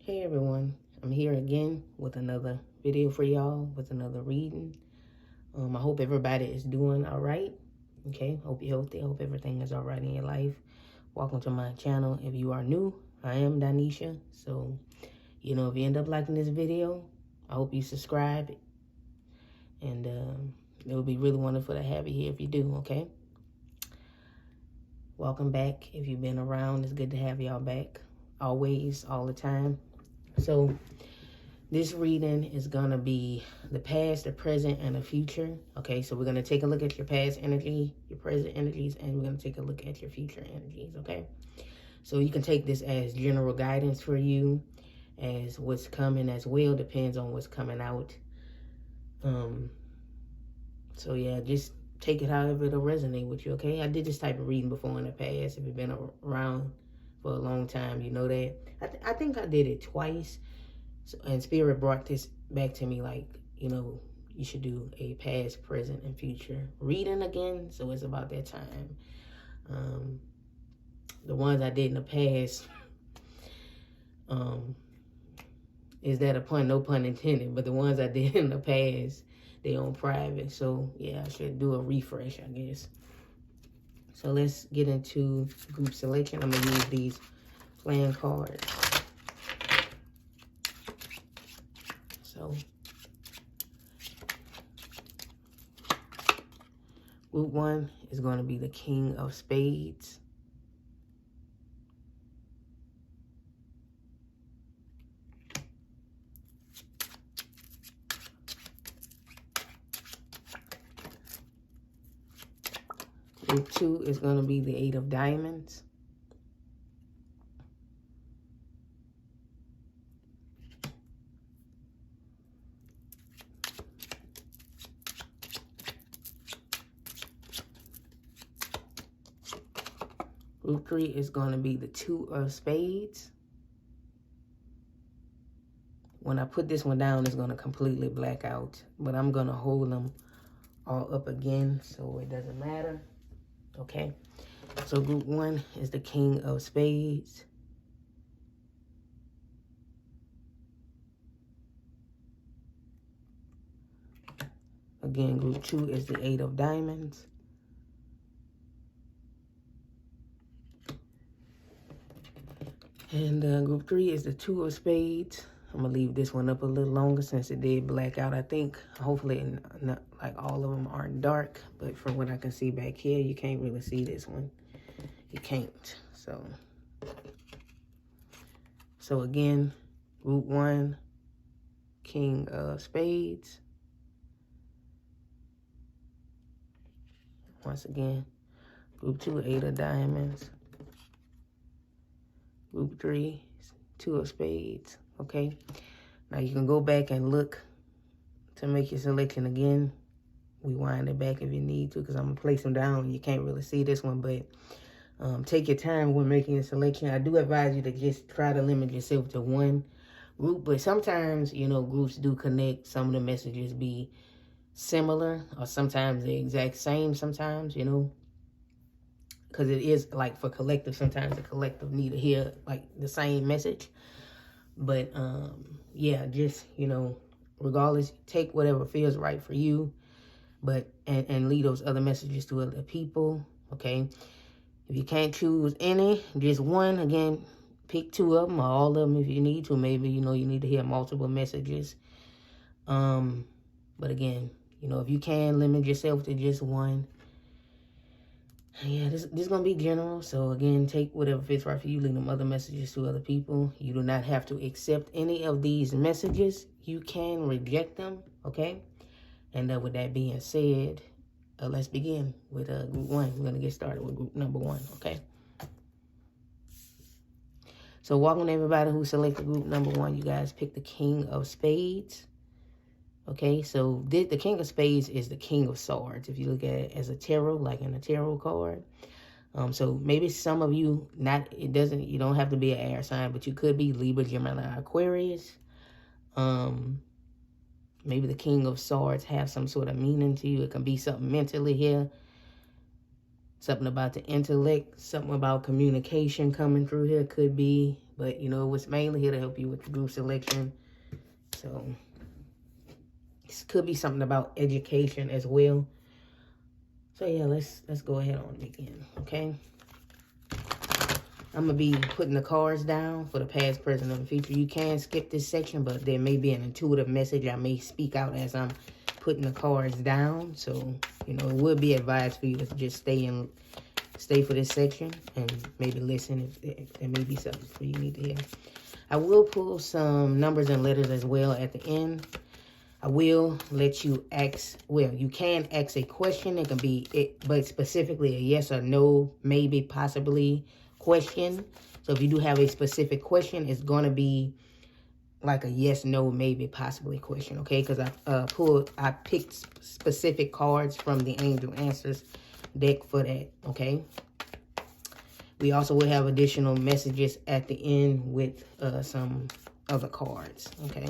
Hey everyone, I'm here again with another video for y'all, with another reading. I hope everybody is doing all right. Okay, hope you're healthy. Hope everything is all right in your life. Welcome to my channel. If you are new, I am Donnescha. So, if you end up liking this video, I hope you subscribe. And it would be really wonderful to have you here if you do, okay? Welcome back. If you've been around, it's good to have y'all back. Always, all the time. So, this reading is going to be the past, the present, and the future. Okay, so we're going to take a look at your past energy, your present energies, and we're going to take a look at your future energies, okay? So you can take this as general guidance for you, as what's coming as well, depends on what's coming out. So yeah, just take it however it'll resonate with you, okay? I did this type of reading before in the past. If you've been around for a long time, you know that. I think I did it twice. And Spirit brought this back to me, like, you should do a past, present, and future reading again. So it's about that time. The ones I did in the past, is that a pun? No pun intended. But the ones I did in the past, they on private. So yeah, I should do a refresh, I guess. So let's get into group selection. I'm gonna use these playing cards. So, group 1 is going to be the King of Spades. Group 2 is going to be the Eight of Diamonds. Group 3 is going to be the Two of Spades. When I put this one down, it's going to completely black out. But I'm going to hold them all up again so it doesn't matter. Okay. So group 1 is the King of Spades. Again, group 2 is the Eight of Diamonds. And group 3 is the Two of Spades. I'm going to leave this one up a little longer since it did black out. I think, hopefully, not like all of them aren't dark. But from what I can see back here, you can't really see this one. You can't. So again, group 1, King of Spades. Once again, group 2, Eight of Diamonds. Group 3, Two of Spades, okay? Now you can go back and look to make your selection again. Rewind it back if you need to, because I'm going to place them down. You can't really see this one, but take your time when making your selection. I do advise you to just try to limit yourself to one group, but sometimes, groups do connect. Some of the messages be similar, or sometimes the exact same sometimes, because it is like for collective, sometimes the collective need to hear like the same message. But yeah, just regardless, take whatever feels right for you, but and leave those other messages to other people. Okay, if you can't choose any, just one. Again, pick 2 of them or all of them if you need to. Maybe you need to hear multiple messages. But again, if you can limit yourself to just one. Yeah, this is going to be general. So, again, take whatever fits right for you. Leave them other messages to other people. You do not have to accept any of these messages. You can reject them, okay? And with that being said, let's begin with group 1. We're going to get started with group number 1, okay? So, welcome to everybody who selected group number 1. You guys picked the King of Spades. Okay, so the King of Spades is the King of Swords. If you look at it as a tarot, like in a tarot card. So maybe some of you, you don't have to be an air sign, but you could be Libra, Gemini, Aquarius. Maybe the King of Swords have some sort of meaning to you. It can be something mentally here. Something about the intellect, something about communication coming through here. Could be But, you know, it was mainly here to help you with the group selection. So, this could be something about education as well. So, yeah, let's go ahead on and begin, okay? I'm going to be putting the cards down for the past, present, and future. You can skip this section, but there may be an intuitive message I may speak out as I'm putting the cards down. So, you know, it would be advised for you to just stay for this section and maybe listen if there may be something for you need to hear. I will pull some numbers and letters as well at the end. I will let you ask, well, you can ask a question. It can be, but specifically a yes or no, maybe, possibly question. So if you do have a specific question, it's going to be like a yes, no, maybe, possibly question, okay? Because I picked specific cards from the Angel Answers deck for that, okay? We also will have additional messages at the end with some other cards, okay?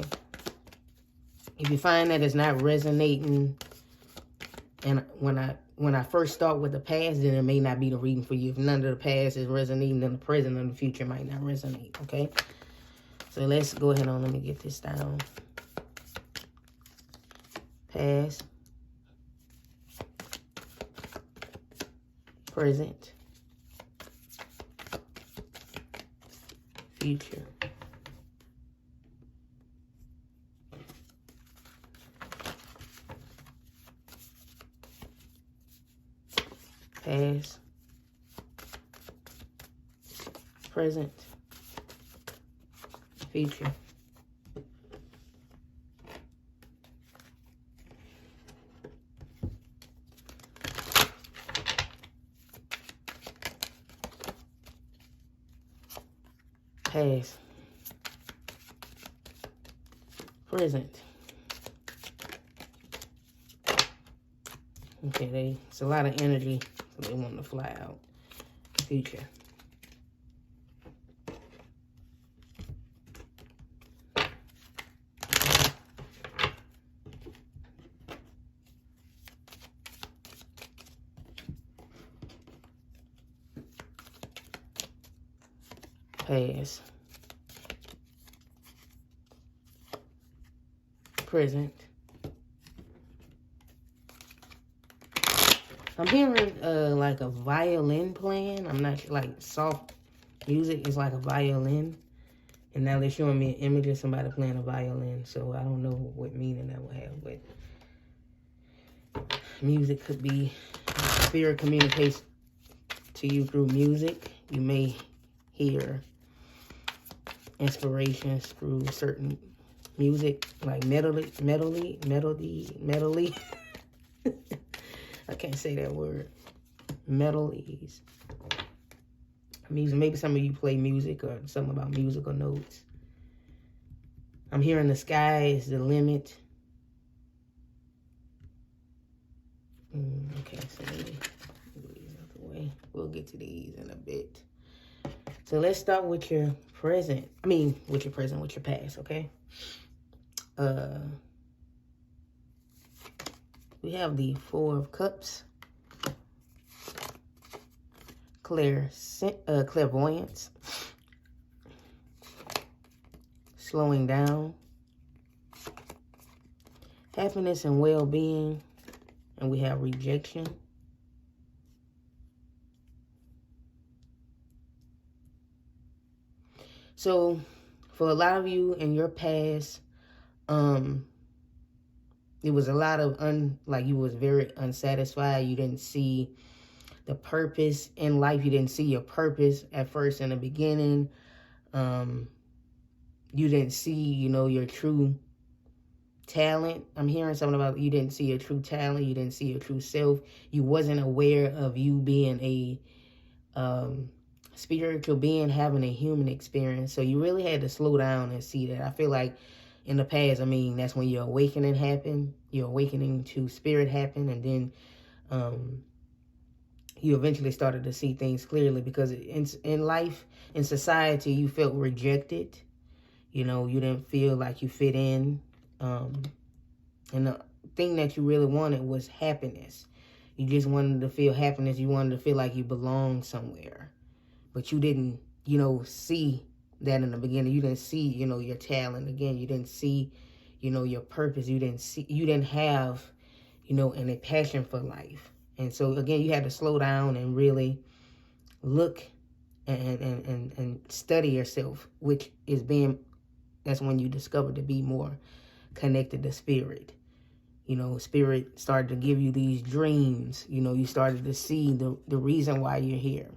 If you find that it's not resonating, and when I first start with the past, then it may not be the reading for you. If none of the past is resonating, then the present and the future might not resonate, okay? So let's go ahead on. Let me get this down. Past. Present. Future. Past. Present. Future. Past. Present. Okay, it's a lot of energy, so they want to fly out. Future. Past. Present. I'm hearing like a violin playing. I'm not like soft music. It's like a violin. And now they're showing me an image of somebody playing a violin. So I don't know what meaning that will have. But music could be spirit communicates to you through music. You may hear inspirations through certain music, like melody. I can't say that word. Melodies. Music. Maybe some of you play music or something about musical notes. I'm hearing the sky is the limit. Okay, so let me move these out the way. We'll get to these in a bit. So let's start with your present. With your present, with your past, okay? We have the Four of Cups. Clairvoyance. Slowing down. Happiness and well-being. And we have rejection. So, for a lot of you in your past, it was a lot of you was very unsatisfied. You didn't see the purpose in life. You didn't see your purpose at first in the beginning. You didn't see, your true talent. I'm hearing something about you didn't see your true talent. You didn't see your true self. You wasn't aware of you being a spiritual being, having a human experience. So you really had to slow down and see that. I feel like in the past, that's when your awakening happened. Your awakening to spirit happened. And then you eventually started to see things clearly, because in life, in society, you felt rejected. You didn't feel like you fit in. And the thing that you really wanted was happiness. You just wanted to feel happiness. You wanted to feel like you belonged somewhere. But you didn't, see that in the beginning. You didn't see, you know, your talent. Again, you didn't see, you know, your purpose. You didn't have, you know, any passion for life. And so, again, you had to slow down and really look and study yourself, which is that's when you discover to be more connected to spirit. You know, spirit started to give you these dreams. You know, you started to see the reason why you're here.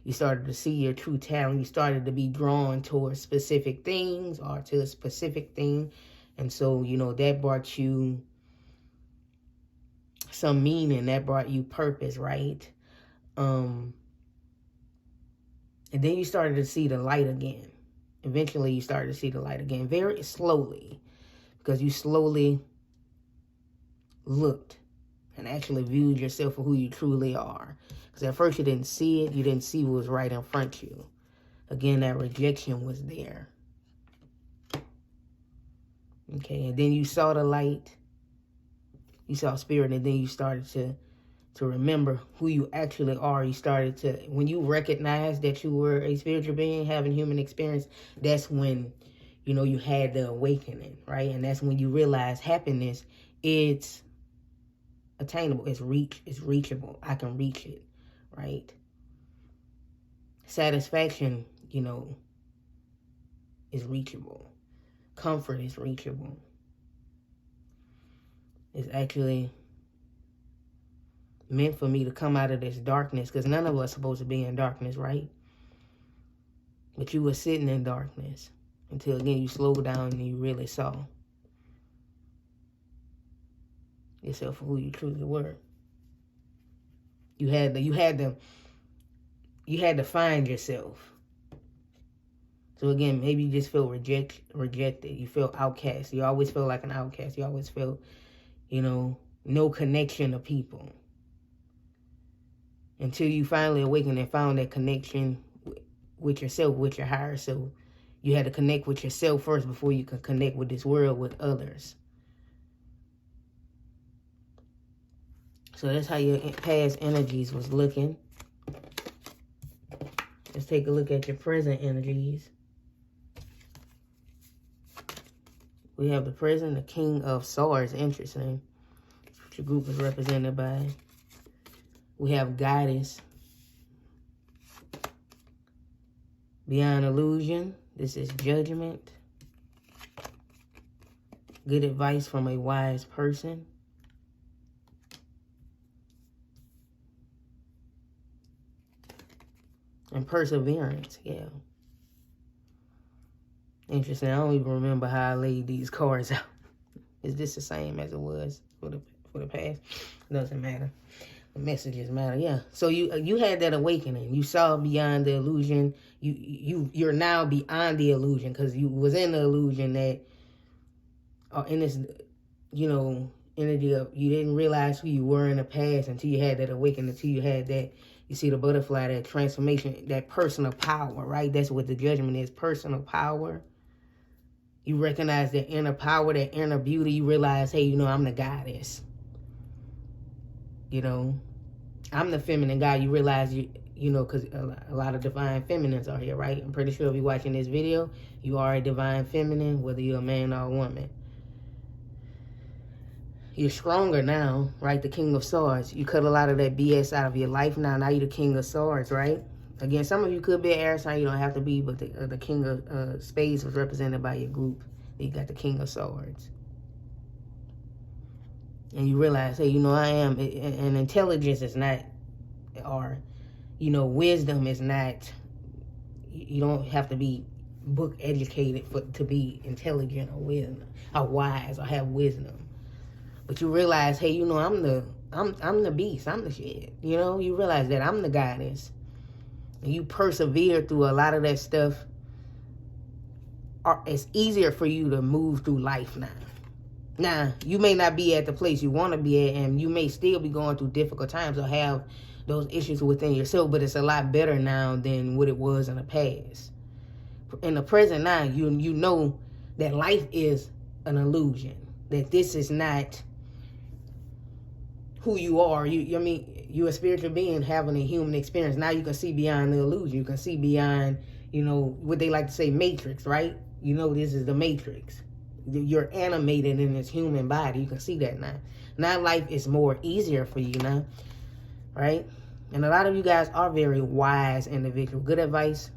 You started to see your true talent. You started to be drawn towards specific things or to a specific thing. And so, you know, that brought you some meaning. That brought you purpose, right? And then you started to see the light again. Eventually, you started to see the light again, very slowly, because you slowly looked and actually viewed yourself for who you truly are. Because at first you didn't see it. You didn't see what was right in front of you. Again, that rejection was there. Okay, and then you saw the light. You saw spirit, and then you started to remember who you actually are. You started to, when you recognized that you were a spiritual being having human experience, that's when, you know, you had the awakening, right? And that's when you realize happiness, it's attainable, it's reachable. I can reach it, right? Satisfaction, you know, is reachable. Comfort is reachable. It's actually meant for me to come out of this darkness, because none of us are supposed to be in darkness, right? But you were sitting in darkness until, again, you slowed down and you really saw yourself for who you truly were. You had to find yourself. So again, maybe you just feel rejected. You feel outcast. You always feel like an outcast. You always feel, you know, no connection to people. Until you finally awakened and found that connection with yourself, with your higher self. You had to connect with yourself first before you could connect with this world, with others. So that's how your past energies was looking. Let's take a look at your present energies. We have the present, the King of Swords. Interesting. That's what your group is represented by. We have Goddess. Beyond illusion. This is judgment. Good advice from a wise person. And perseverance, yeah. Interesting. I don't even remember how I laid these cards out. Is this the same as it was for the past? Doesn't matter. The messages matter, yeah. So you had that awakening. You saw beyond the illusion. You're now beyond the illusion, because you was in the illusion that, in this, you know, energy of, you didn't realize who you were in the past until you had that awakening, until you had that. You see the butterfly, that transformation, that personal power, right? That's what the judgment is, personal power. You recognize that inner power, that inner beauty. You realize, hey, you know, I'm the goddess. You know, I'm the feminine god. You realize, you know, because a lot of divine feminines are here, right? I'm pretty sure if you're watching this video, you are a divine feminine, whether you're a man or a woman. You're stronger now, right? The King of Swords. You cut a lot of that BS out of your life now. Now you're the King of Swords, right? Again, some of you could be an air sign. You don't have to be, but the King of Spades was represented by your group. You got the King of Swords. And you realize, hey, you know, I am, and intelligence is not, or, you know, wisdom is not, you don't have to be book educated to be intelligent or wisdom, or wise, or have wisdom. But you realize, hey, you know, I'm the beast. I'm the shit. You know, you realize that I'm the goddess. And you persevere through a lot of that stuff. It's easier for you to move through life now. Now, you may not be at the place you want to be at, and you may still be going through difficult times or have those issues within yourself, but it's a lot better now than what it was in the past. In the present now, you know that life is an illusion. That this is not who you are. I mean, you're a spiritual being having a human experience. Now you can see beyond the illusion. You can see beyond, you know, what they like to say, matrix, right? You know, this is the matrix. You're animated in this human body. You can see that now. Now life is more easier for you now, right? And a lot of you guys are very wise individuals. Good advice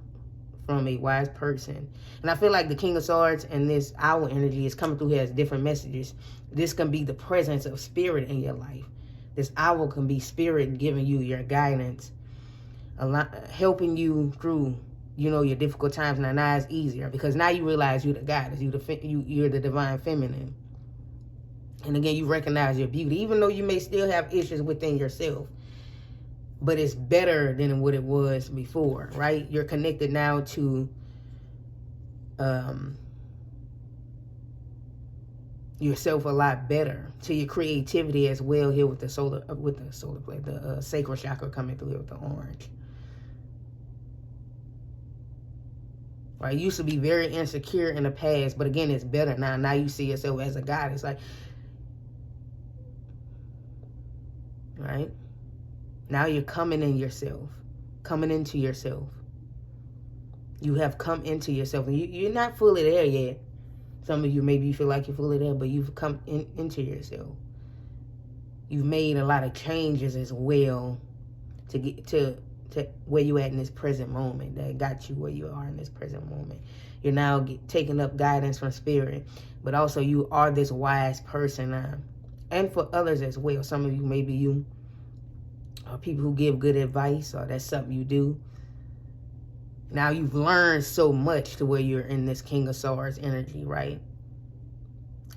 from a wise person. And I feel like the King of Swords and this owl energy is coming through here as different messages. This can be the presence of spirit in your life. This owl can be spirit giving you your guidance, a lot, helping you through, you know, your difficult times. Now it's easier because now you realize you're the goddess. You're the divine feminine. And again, you recognize your beauty, even though you may still have issues within yourself. But it's better than what it was before, right? You're connected now to yourself a lot better, to your creativity as well here with the solar plate, the sacral chakra coming through here with the orange. Right? You used to be very insecure in the past, but again, it's better now. Now you see yourself as a goddess, like, right? Now you're coming in yourself, coming into yourself. You have come into yourself, and you're not fully there yet. Some of you, maybe you feel like you're fully there, but you've come into yourself. You've made a lot of changes as well to get to where you at in this present moment that got you where you are in this present moment. You're now taking up guidance from spirit, but also you are this wise person now. And for others as well. Some of you, maybe you are people who give good advice, or that's something you do. Now you've learned so much to where you're in this King of Swords energy, right?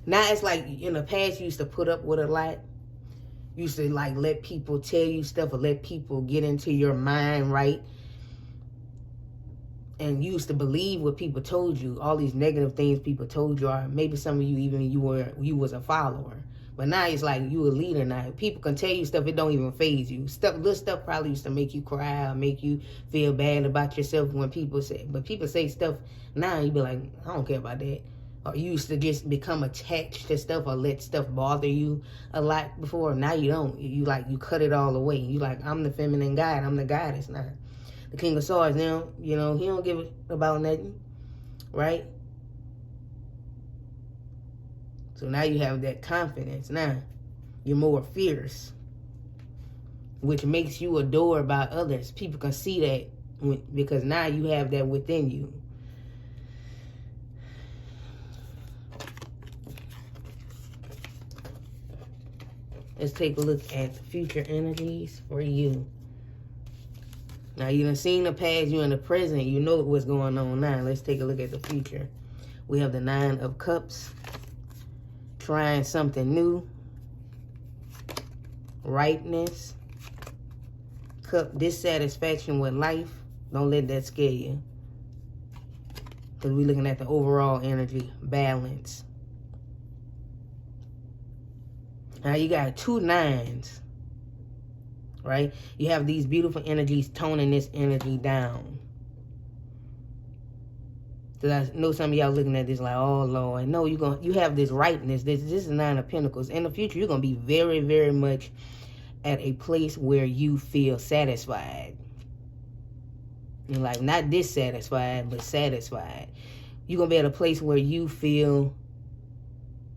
Now it's like in the past you used to put up with a lot. You used to like let people tell you stuff or let people get into your mind, right? And you used to believe what people told you, all these negative things people told you, or maybe some of you even you was a follower. But now it's like you a leader now. People can tell you stuff, it don't even faze you. Little stuff probably used to make you cry or make you feel bad about yourself when people say, but people say stuff now, you be like, I don't care about that. Or you used to just become attached to stuff or let stuff bother you a lot before. Now you don't. You cut it all away. You like, I'm the feminine guide. I'm the goddess now. The King of Swords now, you know, he don't give a about nothing, right? So now you have that confidence. Now you're more fierce, which makes you adored by others. People can see that because now you have that within you. Let's take a look at the future energies for you. Now you done seen the past, you in the present, you know what's going on now. Let's take a look at the future. We have the 9 of Cups. Trying something new, rightness, dissatisfaction with life. Don't let that scare you, because we're looking at the overall energy balance. Now you got 2 9s, right? You have these beautiful energies toning this energy down. Because I know some of y'all looking at this like, oh, Lord. No, you have this rightness. This is 9 of Pentacles. In the future, you're going to be very, very much at a place where you feel satisfied. You're like, not dissatisfied, but satisfied. You're going to be at a place where you feel,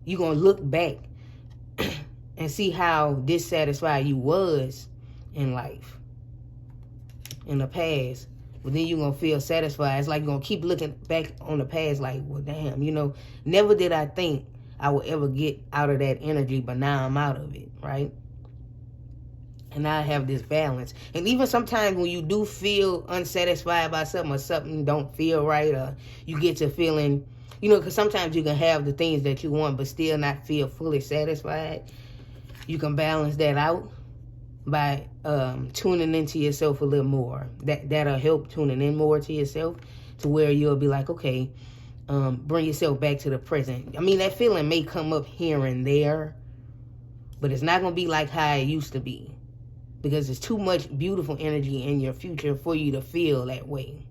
you're going to look back and see how dissatisfied you was in life, in the past. But then you're going to feel satisfied. It's like you're going to keep looking back on the past like, well, damn, you know, never did I think I would ever get out of that energy, but now I'm out of it, right? And I have this balance. And even sometimes when you do feel unsatisfied by something, or something don't feel right, or you get to feeling, you know, because sometimes you can have the things that you want but still not feel fully satisfied. You can balance that out by tuning into yourself a little more. That'll help tuning in more to yourself, to where you'll be like, okay, bring yourself back to the present. I mean, that feeling may come up here and there, but it's not going to be like how it used to be, because there's too much beautiful energy in your future for you to feel that way.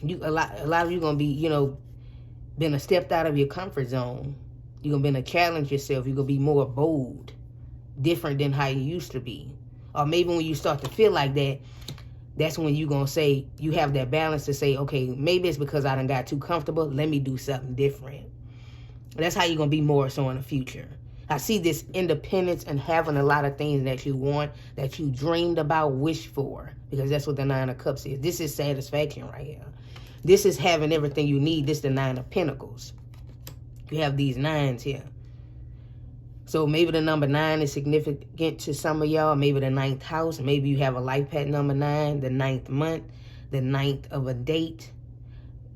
A lot of you going to be, you know, been stepped out of your comfort zone. You're going to be to challenge yourself. You're going to be more bold, different than how you used to be. Or maybe when you start to feel like that, that's when you're going to say, you have that balance to say, okay, maybe it's because I done got too comfortable. Let me do something different. That's how you're going to be more so in the future. I see this independence and having a lot of things that you want, that you dreamed about, wish for. Because that's what the Nine of Cups is. This is satisfaction right here. This is having everything you need. This is the Nine of Pentacles. You have these nines here. So maybe the number 9 is significant to some of y'all. Maybe the 9th house. Maybe you have a life path number 9, the 9th month, the 9th of a date.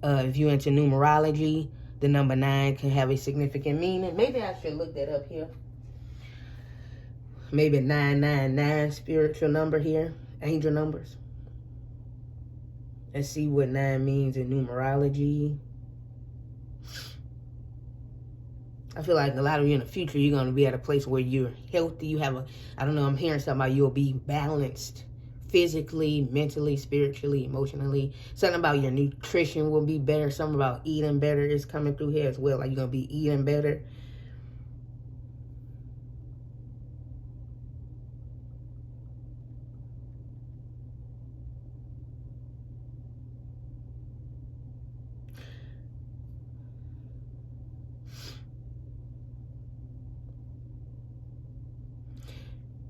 If you're into numerology, the number 9 can have a significant meaning. Maybe I should look that up here. Maybe 999, spiritual number here. Angel numbers. Let's see what 9 means in numerology. I feel like a lot of you in the future, you're going to be at a place where you're healthy. You have I don't know, I'm hearing something about you'll be balanced physically, mentally, spiritually, emotionally. Something about your nutrition will be better. Something about eating better is coming through here as well. Like you're going to be eating better.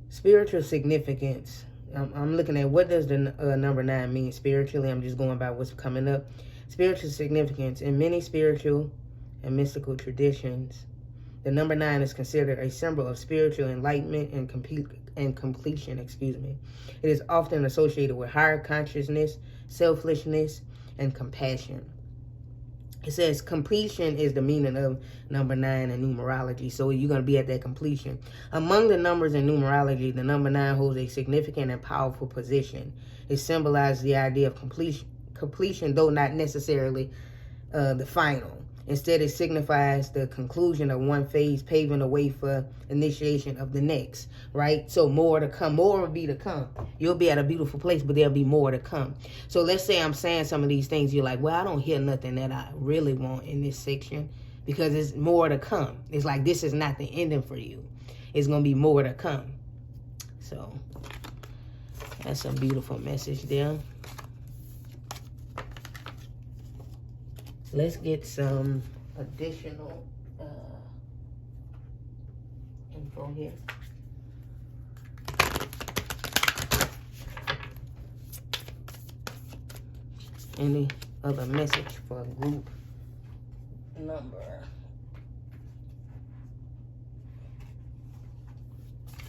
Spiritual significance. I'm looking at what does the number 9 mean spiritually. I'm just going by what's coming up. Spiritual significance. In many spiritual and mystical traditions, the number 9 is considered a symbol of spiritual enlightenment and completion. It is often associated with higher consciousness, selflessness, and compassion. It says completion is the meaning of number 9 in numerology. So you're going to be at that completion. Among the numbers in numerology, the number 9 holds a significant and powerful position. It symbolizes the idea of completion, though not necessarily the final. Instead, it signifies the conclusion of one phase, paving the way for initiation of the next, right? So more to come. More will be to come. You'll be at a beautiful place, but there'll be more to come. So let's say I'm saying some of these things. You're like, well, I don't hear nothing that I really want in this section because it's more to come. It's like this is not the ending for you. It's going to be more to come. So that's a beautiful message there. Let's get some additional info here. Any other message for group number?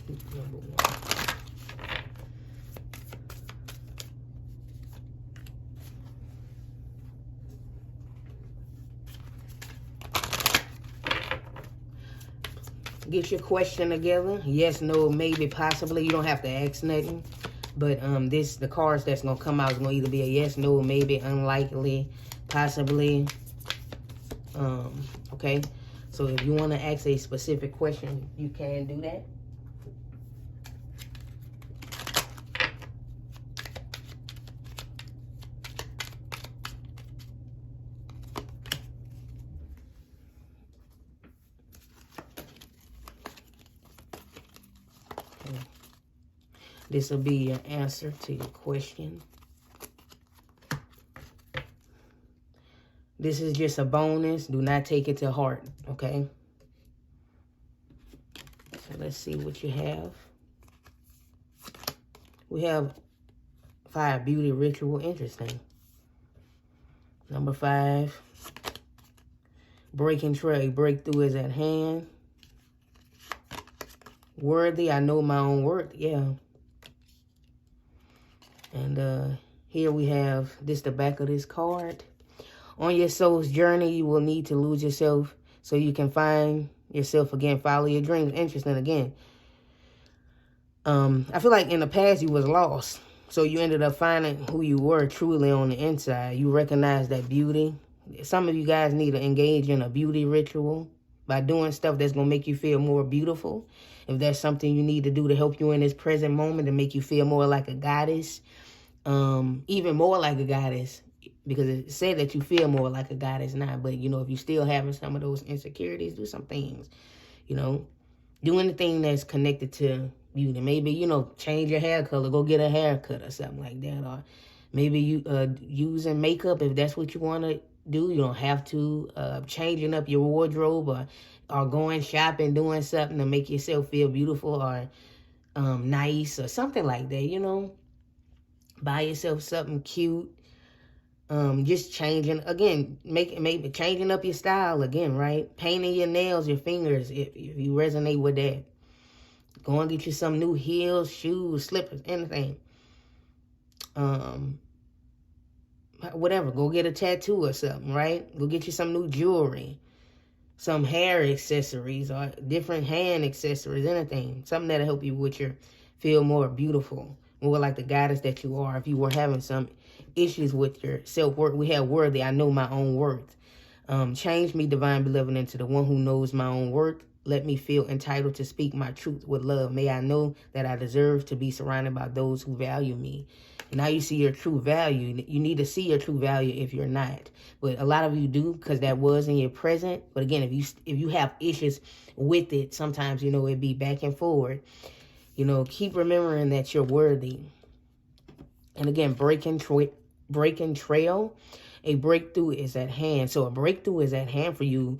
Number 1. Get your question together. Yes, no, maybe, possibly. You don't have to ask nothing. But the cards that's going to come out is going to either be a yes, no, maybe, unlikely, possibly. Okay? So if you want to ask a specific question, you can do that. This will be your answer to your question. This is just a bonus. Do not take it to heart, okay? So let's see what you have. We have 5, beauty ritual. Interesting. Number 5, breaking trail. Breakthrough is at hand. Worthy, I know my own worth. Yeah. And here we have this, the back of this card. On your soul's journey, you will need to lose yourself so you can find yourself again. Follow your dreams. Interesting again. I feel like in the past you was lost. So you ended up finding who you were truly on the inside. You recognize that beauty. Some of you guys need to engage in a beauty ritual by doing stuff that's going to make you feel more beautiful. If there's something you need to do to help you in this present moment to make you feel more like a goddess, even more like a goddess, because it said that you feel more like a goddess now. But, you know, if you're still having some of those insecurities, do some things, you know. Do anything that's connected to beauty. Maybe, you know, change your hair color, go get a haircut or something like that. Or maybe you using makeup if that's what you want to do. You don't have to. Changing up your wardrobe, or going shopping, doing something to make yourself feel beautiful or nice or something like that, you know. Buy yourself something cute. Just changing, again, maybe changing up your style again, right? Painting your nails, your fingers, if you resonate with that. Go and get you some new heels, shoes, slippers, anything. Whatever, go get a tattoo or something, right? Go get you some new jewelry, some hair accessories or different hand accessories, anything. Something that'll help you with your feel more beautiful, more like the goddess that you are. If you were having some issues with your self-worth, we have worthy, I know my own worth. Change me, divine beloved, into the one who knows my own worth. Let me feel entitled to speak my truth with love. May I know that I deserve to be surrounded by those who value me. And now you see your true value. You need to see your true value if you're not. But a lot of you do, because that was in your present. But again, if you have issues with it, sometimes, you know, it'd be back and forward. You know, keep remembering that you're worthy. And again, breaking trail. A breakthrough is at hand. So a breakthrough is at hand for you.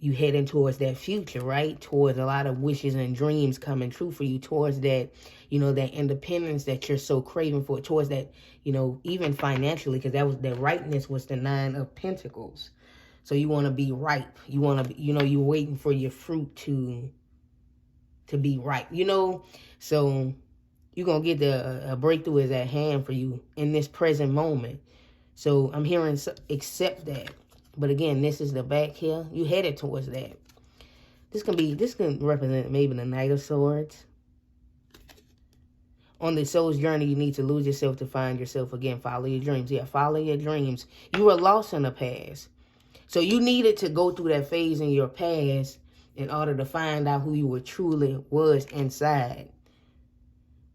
You heading towards that future, right? Towards a lot of wishes and dreams coming true for you. Towards that, you know, that independence that you're so craving for. Towards that, you know, even financially, because that rightness was the 9 of Pentacles. So you want to be ripe. You want to, you know, you're waiting for your fruit to be ripe, you know? So you're going to get a breakthrough is at hand for you in this present moment. So I'm hearing accept that. But again, this is the back here. You headed towards that. This can represent maybe the Knight of Swords. On the soul's journey, you need to lose yourself to find yourself again. Follow your dreams. Yeah, follow your dreams. You were lost in the past. So you needed to go through that phase in your past in order to find out who you were truly was inside.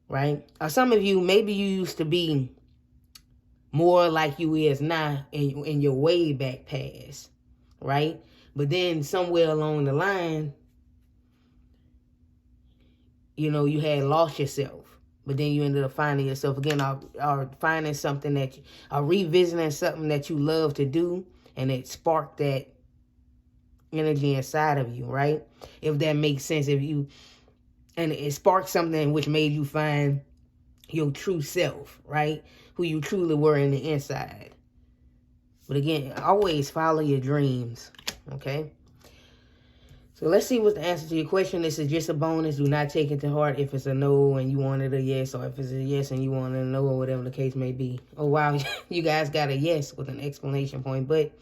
Right? Or some of you, maybe you used to be more like you is now in your way back past, right? But then somewhere along the line, you know, you had lost yourself. But then you ended up finding yourself again, or finding something that, or revisiting something that you love to do, and it sparked that energy inside of you, right? If that makes sense, and it sparked something which made you find your true self, right? Who you truly were in the inside. But again, always follow your dreams, okay? So let's see what's the answer to your question. This is just a bonus. Do not take it to heart if it's a no and you wanted a yes, or if it's a yes and you wanted a no, or whatever the case may be. Oh, wow, you guys got a yes with an exclamation point. But,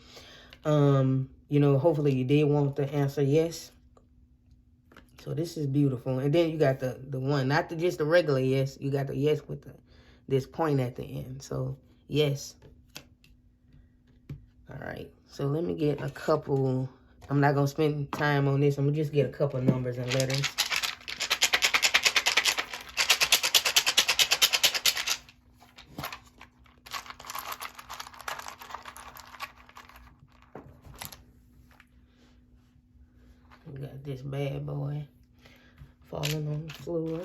you know, hopefully you did want the answer yes. So this is beautiful. And then you got the one, not just the regular yes. You got the yes with this point at the end. So, yes. All right. So let me get a couple. I'm not going to spend time on this. I'm going to just get a couple numbers and letters. We got this bad boy falling on the floor.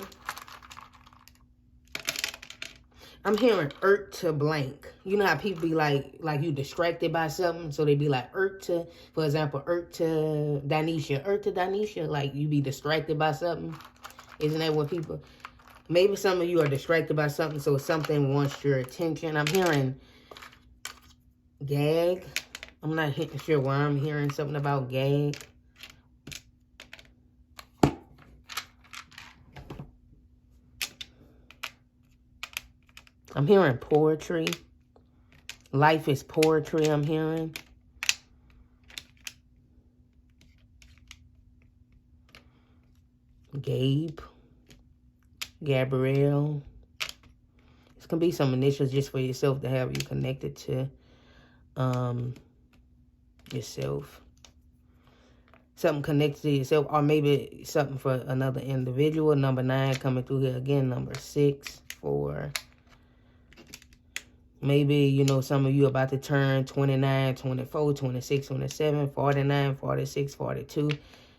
I'm hearing to blank. You know how people be like you distracted by something, so they be like to, for example, to Donnescha, like you be distracted by something. Isn't that what people, maybe some of you are distracted by something, so something wants your attention. I'm hearing gag. I'm not sure why I'm hearing something about gag. I'm hearing poetry. Life is poetry, I'm hearing. Gabrielle. It's going to be some initials just for yourself to have you connected to yourself. Something connected to yourself, or maybe something for another individual. Number 9 coming through here again. Number 6, 4. Maybe, you know, some of you about to turn 29, 24, 26, 27, 49, 46, 42.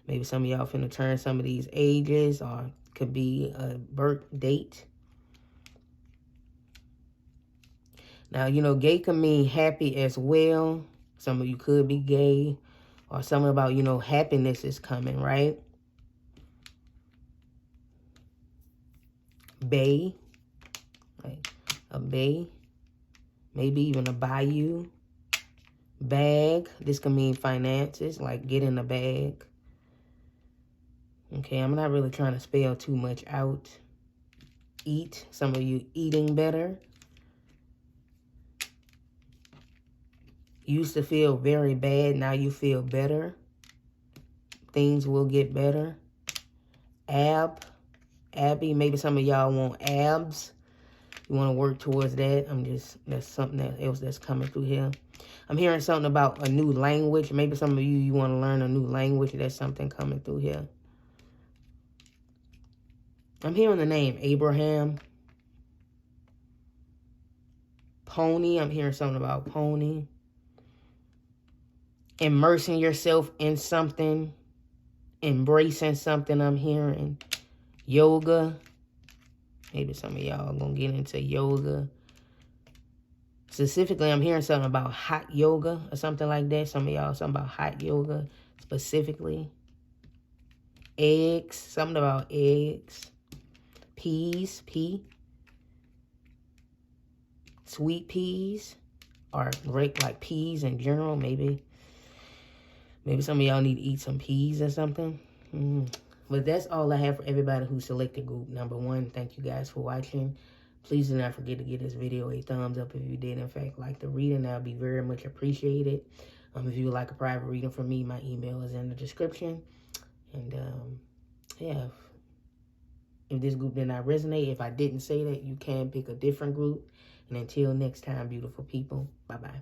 Maybe some of y'all finna turn some of these ages or could be a birth date. Now, you know, gay can mean happy as well. Some of you could be gay. Or something about, you know, happiness is coming, right? Bay. Like a bay. Maybe even a bayou. Bag. This can mean finances. Like get in a bag. Okay, I'm not really trying to spell too much out. Eat. Some of you eating better. Used to feel very bad. Now you feel better. Things will get better. Abby. Maybe some of y'all want abs. You want to work towards that. That's something else that's coming through here. I'm hearing something about a new language. Maybe some of you want to learn a new language. That's something coming through here. I'm hearing the name Abraham. Pony. I'm hearing something about pony. Immersing yourself in something. Embracing something, I'm hearing. Yoga. Maybe some of y'all are going to get into yoga. Specifically, I'm hearing something about hot yoga or something like that. Some of y'all, something about hot yoga specifically. Eggs. Something about eggs. Peas. Sweet peas. Or like peas in general, maybe. Maybe some of y'all need to eat some peas or something. But that's all I have for everybody who selected group number 1. Thank you guys for watching. Please do not forget to give this video a thumbs up if you did, in fact, like the reading. That would be very much appreciated. If you would like a private reading from me, my email is in the description. And, yeah, if this group did not resonate, if I didn't say that, you can pick a different group. And until next time, beautiful people, bye-bye.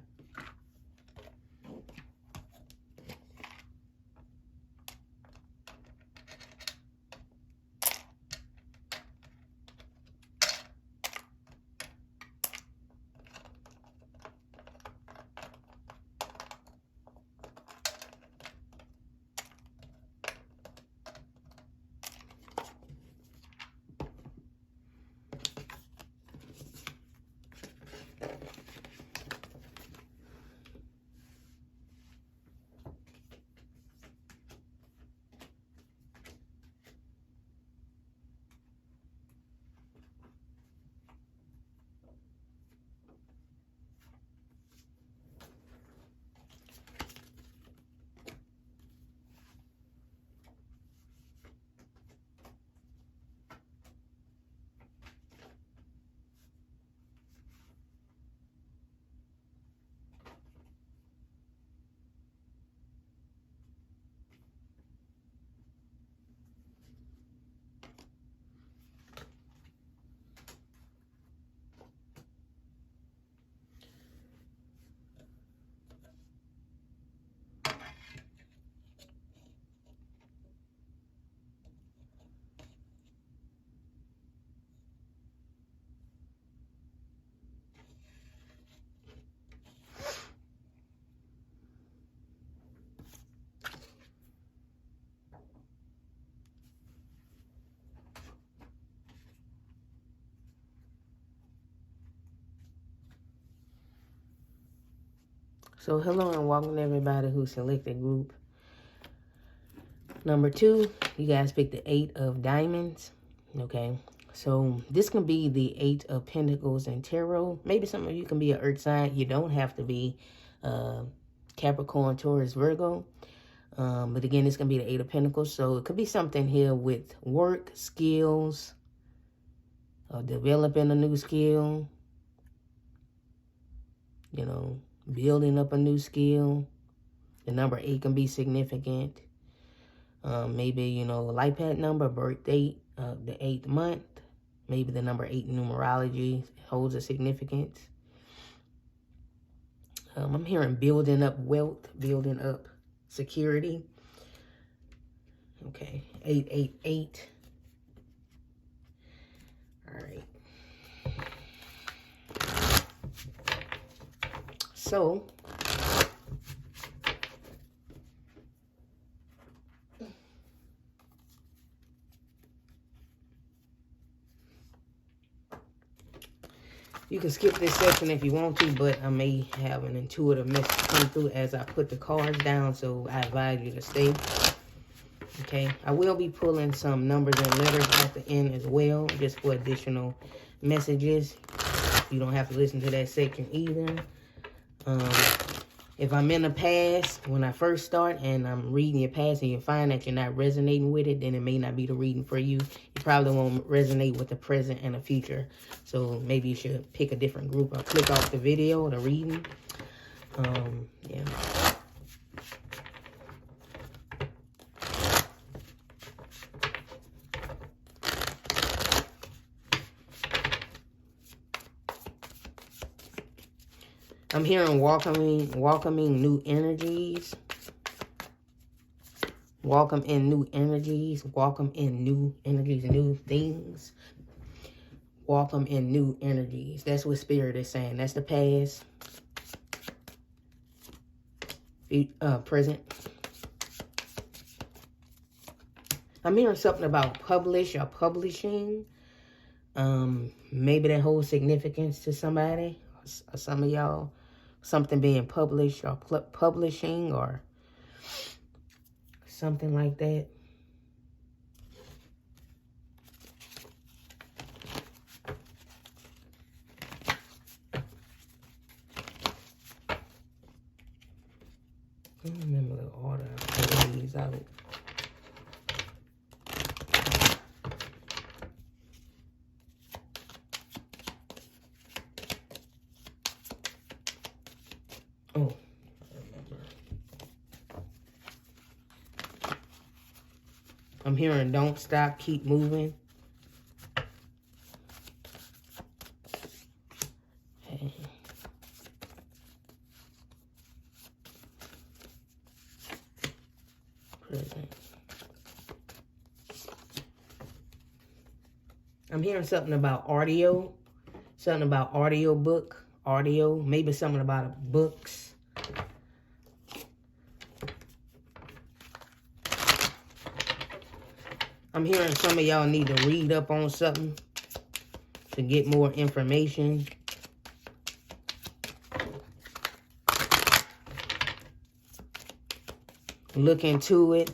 So hello and welcome to everybody who selected group number 2. You guys picked the 8 of diamonds. Okay. So this can be the 8 of pentacles and tarot. Maybe some of you can be an earth sign. You don't have to be Capricorn, Taurus, Virgo. But again, this can be the 8 of pentacles. So it could be something here with work, skills, developing a new skill. You know, building up a new skill. The number 8 can be significant. Maybe, you know, life path number, birth date, the 8th month. Maybe the number 8 in numerology holds a significance. I'm hearing building up wealth, building up security. Okay, 888. All right. So, You can skip this section if you want to, but I may have an intuitive message come through as I put the cards down, so I advise you to stay. Okay, I will be pulling some numbers and letters at the end as well, just for additional messages. You don't have to listen to that section either. If I'm in the past, when I first start, and I'm reading your past and you find that you're not resonating with it, then it may not be the reading for you. You probably won't resonate with the present and the future. So maybe you should pick a different group or click off the video, the reading. Yeah. I'm hearing welcoming new energies. Welcome in new energies. Welcome in new energies, new things. Welcome in new energies. That's what Spirit is saying. That's the past. Present. I'm hearing something about publish or publishing. Maybe that holds significance to somebody. Or some of y'all. Something being published or publishing or something like that. I don't remember the order. I read these out. Oh, I remember. I'm hearing don't stop, keep moving. Okay. Present. I'm hearing something about audio. Something about audio book. Audio. Maybe something about books. I'm hearing some of y'all need to read up on something to get more information. Look into it.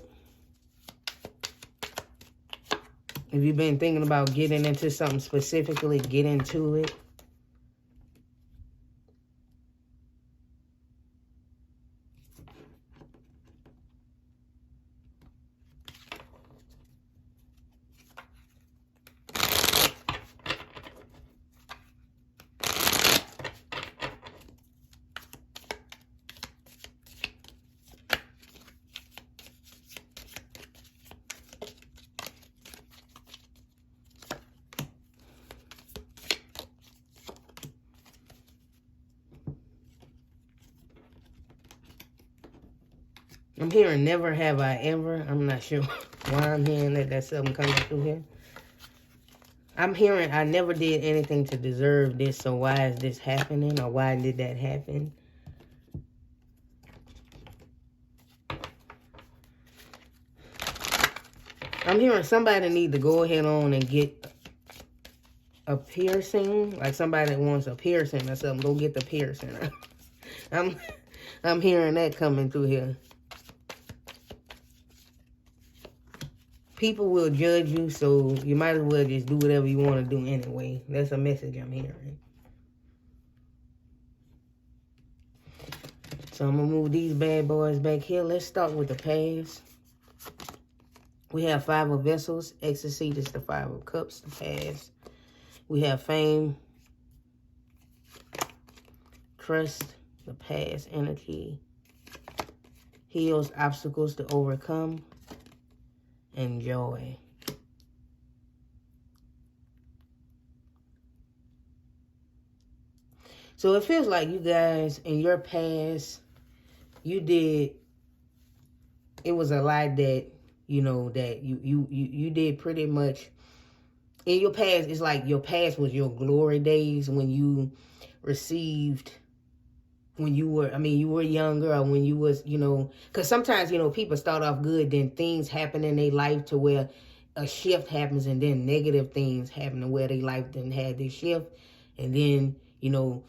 If you've been thinking about getting into something specifically, get into it. I'm hearing never have I ever. I'm not sure why I'm hearing that. That's something coming through here. I'm hearing I never did anything to deserve this, so why is this happening, or why did that happen? I'm hearing somebody need to go ahead on and get a piercing, like somebody that wants a piercing or something. Go get the piercing. I'm hearing that coming through here. People will judge you, so you might as well just do whatever you want to do anyway. That's a message I'm hearing. So I'm going to move these bad boys back here. Let's start with the past. We have 5 of Vessels. Ecstasy is the 5 of Cups, the past. We have Fame. Trust, the past energy. Heals, obstacles to overcome. And joy. So it feels like you guys in your past, it was a lot that, you know, that you did pretty much. In your past, it's like your past was your glory days when you received, when you were, you were younger, or when you was, you know, because sometimes, you know, people start off good, then things happen in their life to where a shift happens, and then negative things happen to where their life didn't have this shift, and then you know,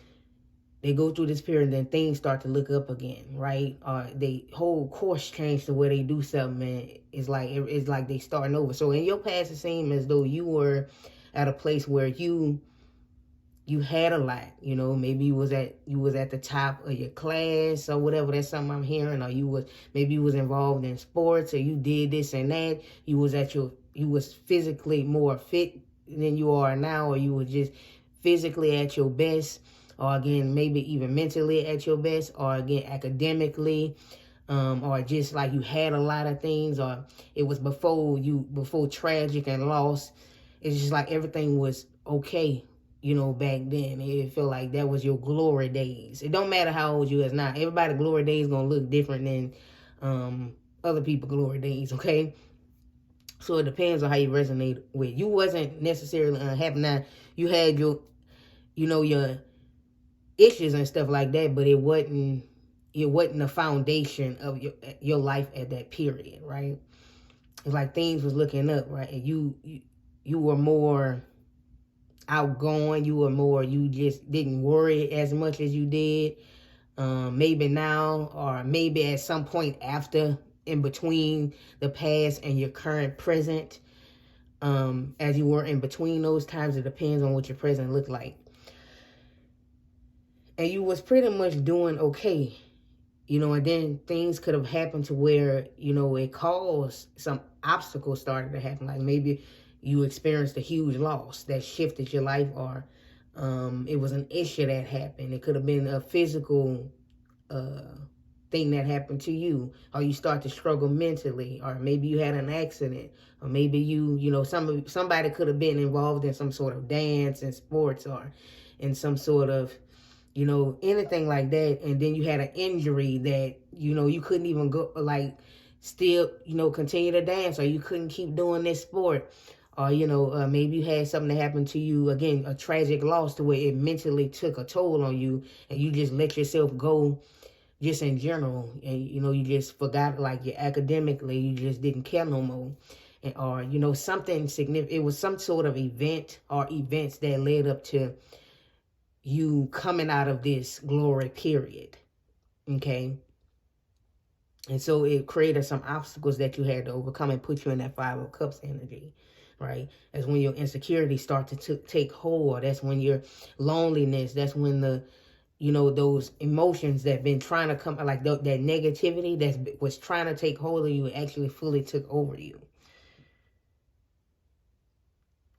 they go through this period and then things start to look up again, right? They whole course change to where they do something and it's like they starting over. So in your past, it seemed as though you were at a place where you had a lot, you know, maybe you was at the top of your class or whatever. That's something I'm hearing. Or maybe you was involved in sports, or you did this and that. You was physically more fit than you are now, or you were just physically at your best, or again, maybe even mentally at your best, or again, academically, or just like you had a lot of things, or it was before tragic and loss. It's just like everything was okay, you know, back then. It felt like that was your glory days. It don't matter how old you is now. Everybody's glory days gonna look different than other people's glory days, okay? So it depends on how you resonate with. You wasn't necessarily unhappy. Now, you had your issues and stuff like that, but it wasn't the foundation of your life at that period, right? It's like things was looking up, right? And you were more outgoing. You just didn't worry as much as you did. Maybe now, or maybe at some point after, in between the past and your current present, as you were in between those times. It depends on what your present looked like. And you was pretty much doing okay, you know, and then things could have happened to where, you know, it caused some obstacles started to happen. Like maybe you experienced a huge loss that shifted your life, or it was an issue that happened. It could have been a physical thing that happened to you, or you start to struggle mentally, or maybe you had an accident, or maybe somebody could have been involved in some sort of dance and sports, or in some sort of, you know, anything like that. And then you had an injury that, you know, you couldn't even go, like, still, you know, continue to dance, or you couldn't keep doing this sport. Or, you know, maybe you had something that happened to you, again, a tragic loss to where it mentally took a toll on you, and you just let yourself go just in general. And, you know, you just forgot, like, you academically, you just didn't care no more. And, or, you know, something significant. It was some sort of event or events that led up to you coming out of this glory period, okay? And so it created some obstacles that you had to overcome and put you in that Five of Cups energy, right? That's when your insecurity start to take hold. That's when your loneliness, that's when those emotions that been trying to come, like that negativity that was trying to take hold of you, actually fully took over you.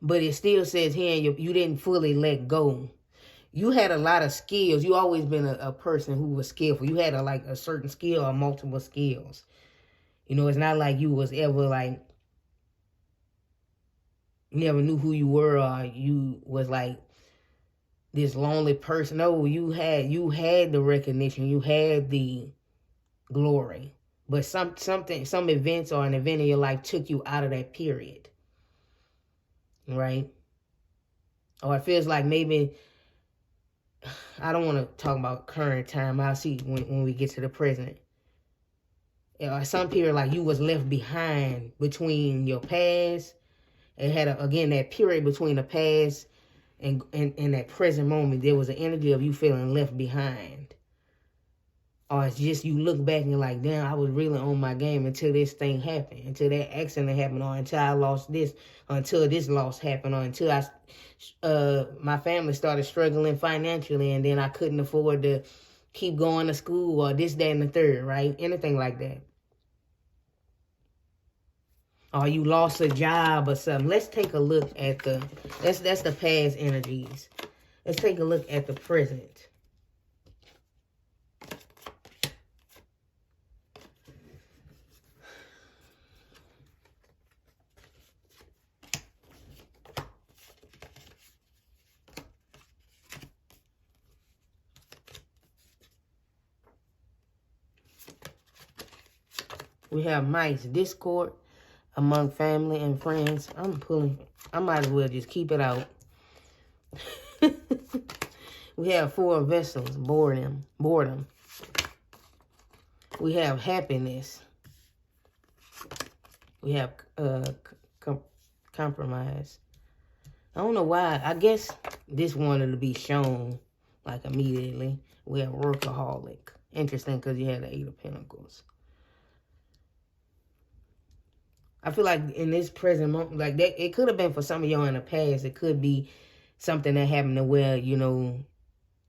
But it still says here, you didn't fully let go. You had a lot of skills. You always been a person who was skillful. You had a certain skill or multiple skills. You know, it's not like you was ever like, you never knew who you were, or you was like this lonely person. No, you had the recognition. You had the glory. But some events or an event in your life took you out of that period. Right? Or it feels like maybe, I don't want to talk about current time. I'll see when we get to the present. Some period like you was left behind between your past. It had, again, that period between the past and that present moment. There was an energy of you feeling left behind. Or it's just you look back and you're like, damn, I was really on my game until this thing happened, until that accident happened, or until I lost this, or until this loss happened, or until my family started struggling financially, and then I couldn't afford to keep going to school, or this, that, and the third, right? Anything like that. Or you lost a job or something. Let's take a look at that's the past energies. Let's take a look at the present. We have mice, discord among family and friends. I might as well just keep it out. We have Four of Vessels, boredom. We have happiness. We have compromise. I don't know why. I guess this wanted to be shown, like immediately. We have workaholic. Interesting, because you had the 8 of Pentacles. I feel like in this present moment, like that, it could have been for some of y'all in the past. It could be something that happened to where, you know,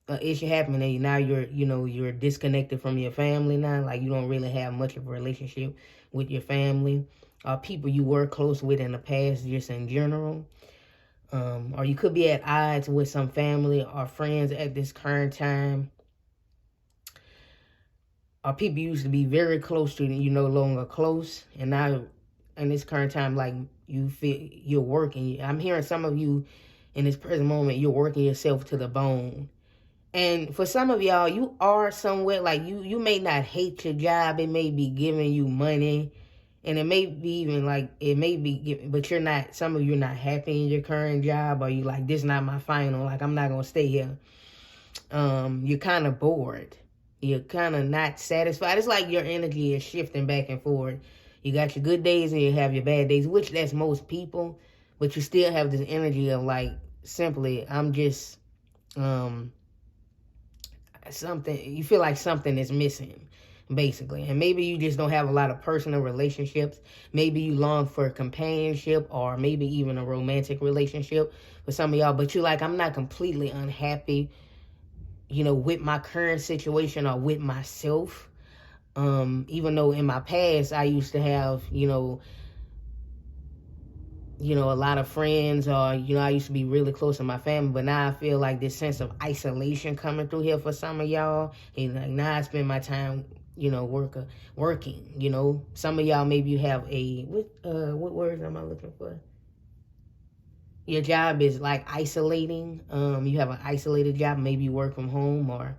an issue happened and now you're disconnected from your family now. Like you don't really have much of a relationship with your family. People you were close with in the past, just in general. Or you could be at odds with some family or friends at this current time. Or people you used to be very close to, you no longer close. And now in this current time, like you feel you're working. I'm hearing some of you in this present moment, you're working yourself to the bone. And for some of y'all, you are somewhere like you may not hate your job. It may be giving you money. And it may be even like, it may be, but you're not, some of you are not happy in your current job. Or you like, this is not my final. Like, I'm not going to stay here. You're kind of bored. You're kind of not satisfied. It's like your energy is shifting back and forth. You got your good days and you have your bad days, which that's most people. But you still have this energy of like, simply, I'm just, something, you feel like something is missing, basically. And maybe you just don't have a lot of personal relationships. Maybe you long for companionship or maybe even a romantic relationship with some of y'all. But you're like, I'm not completely unhappy, you know, with my current situation or with myself. Even though in my past I used to have, you know, a lot of friends, or, you know, I used to be really close to my family, but now I feel like this sense of isolation coming through here for some of y'all. And like now I spend my time, you know, working, you know. Some of y'all, maybe you have a, what words am I looking for? Your job is like isolating. You have an isolated job. Maybe you work from home or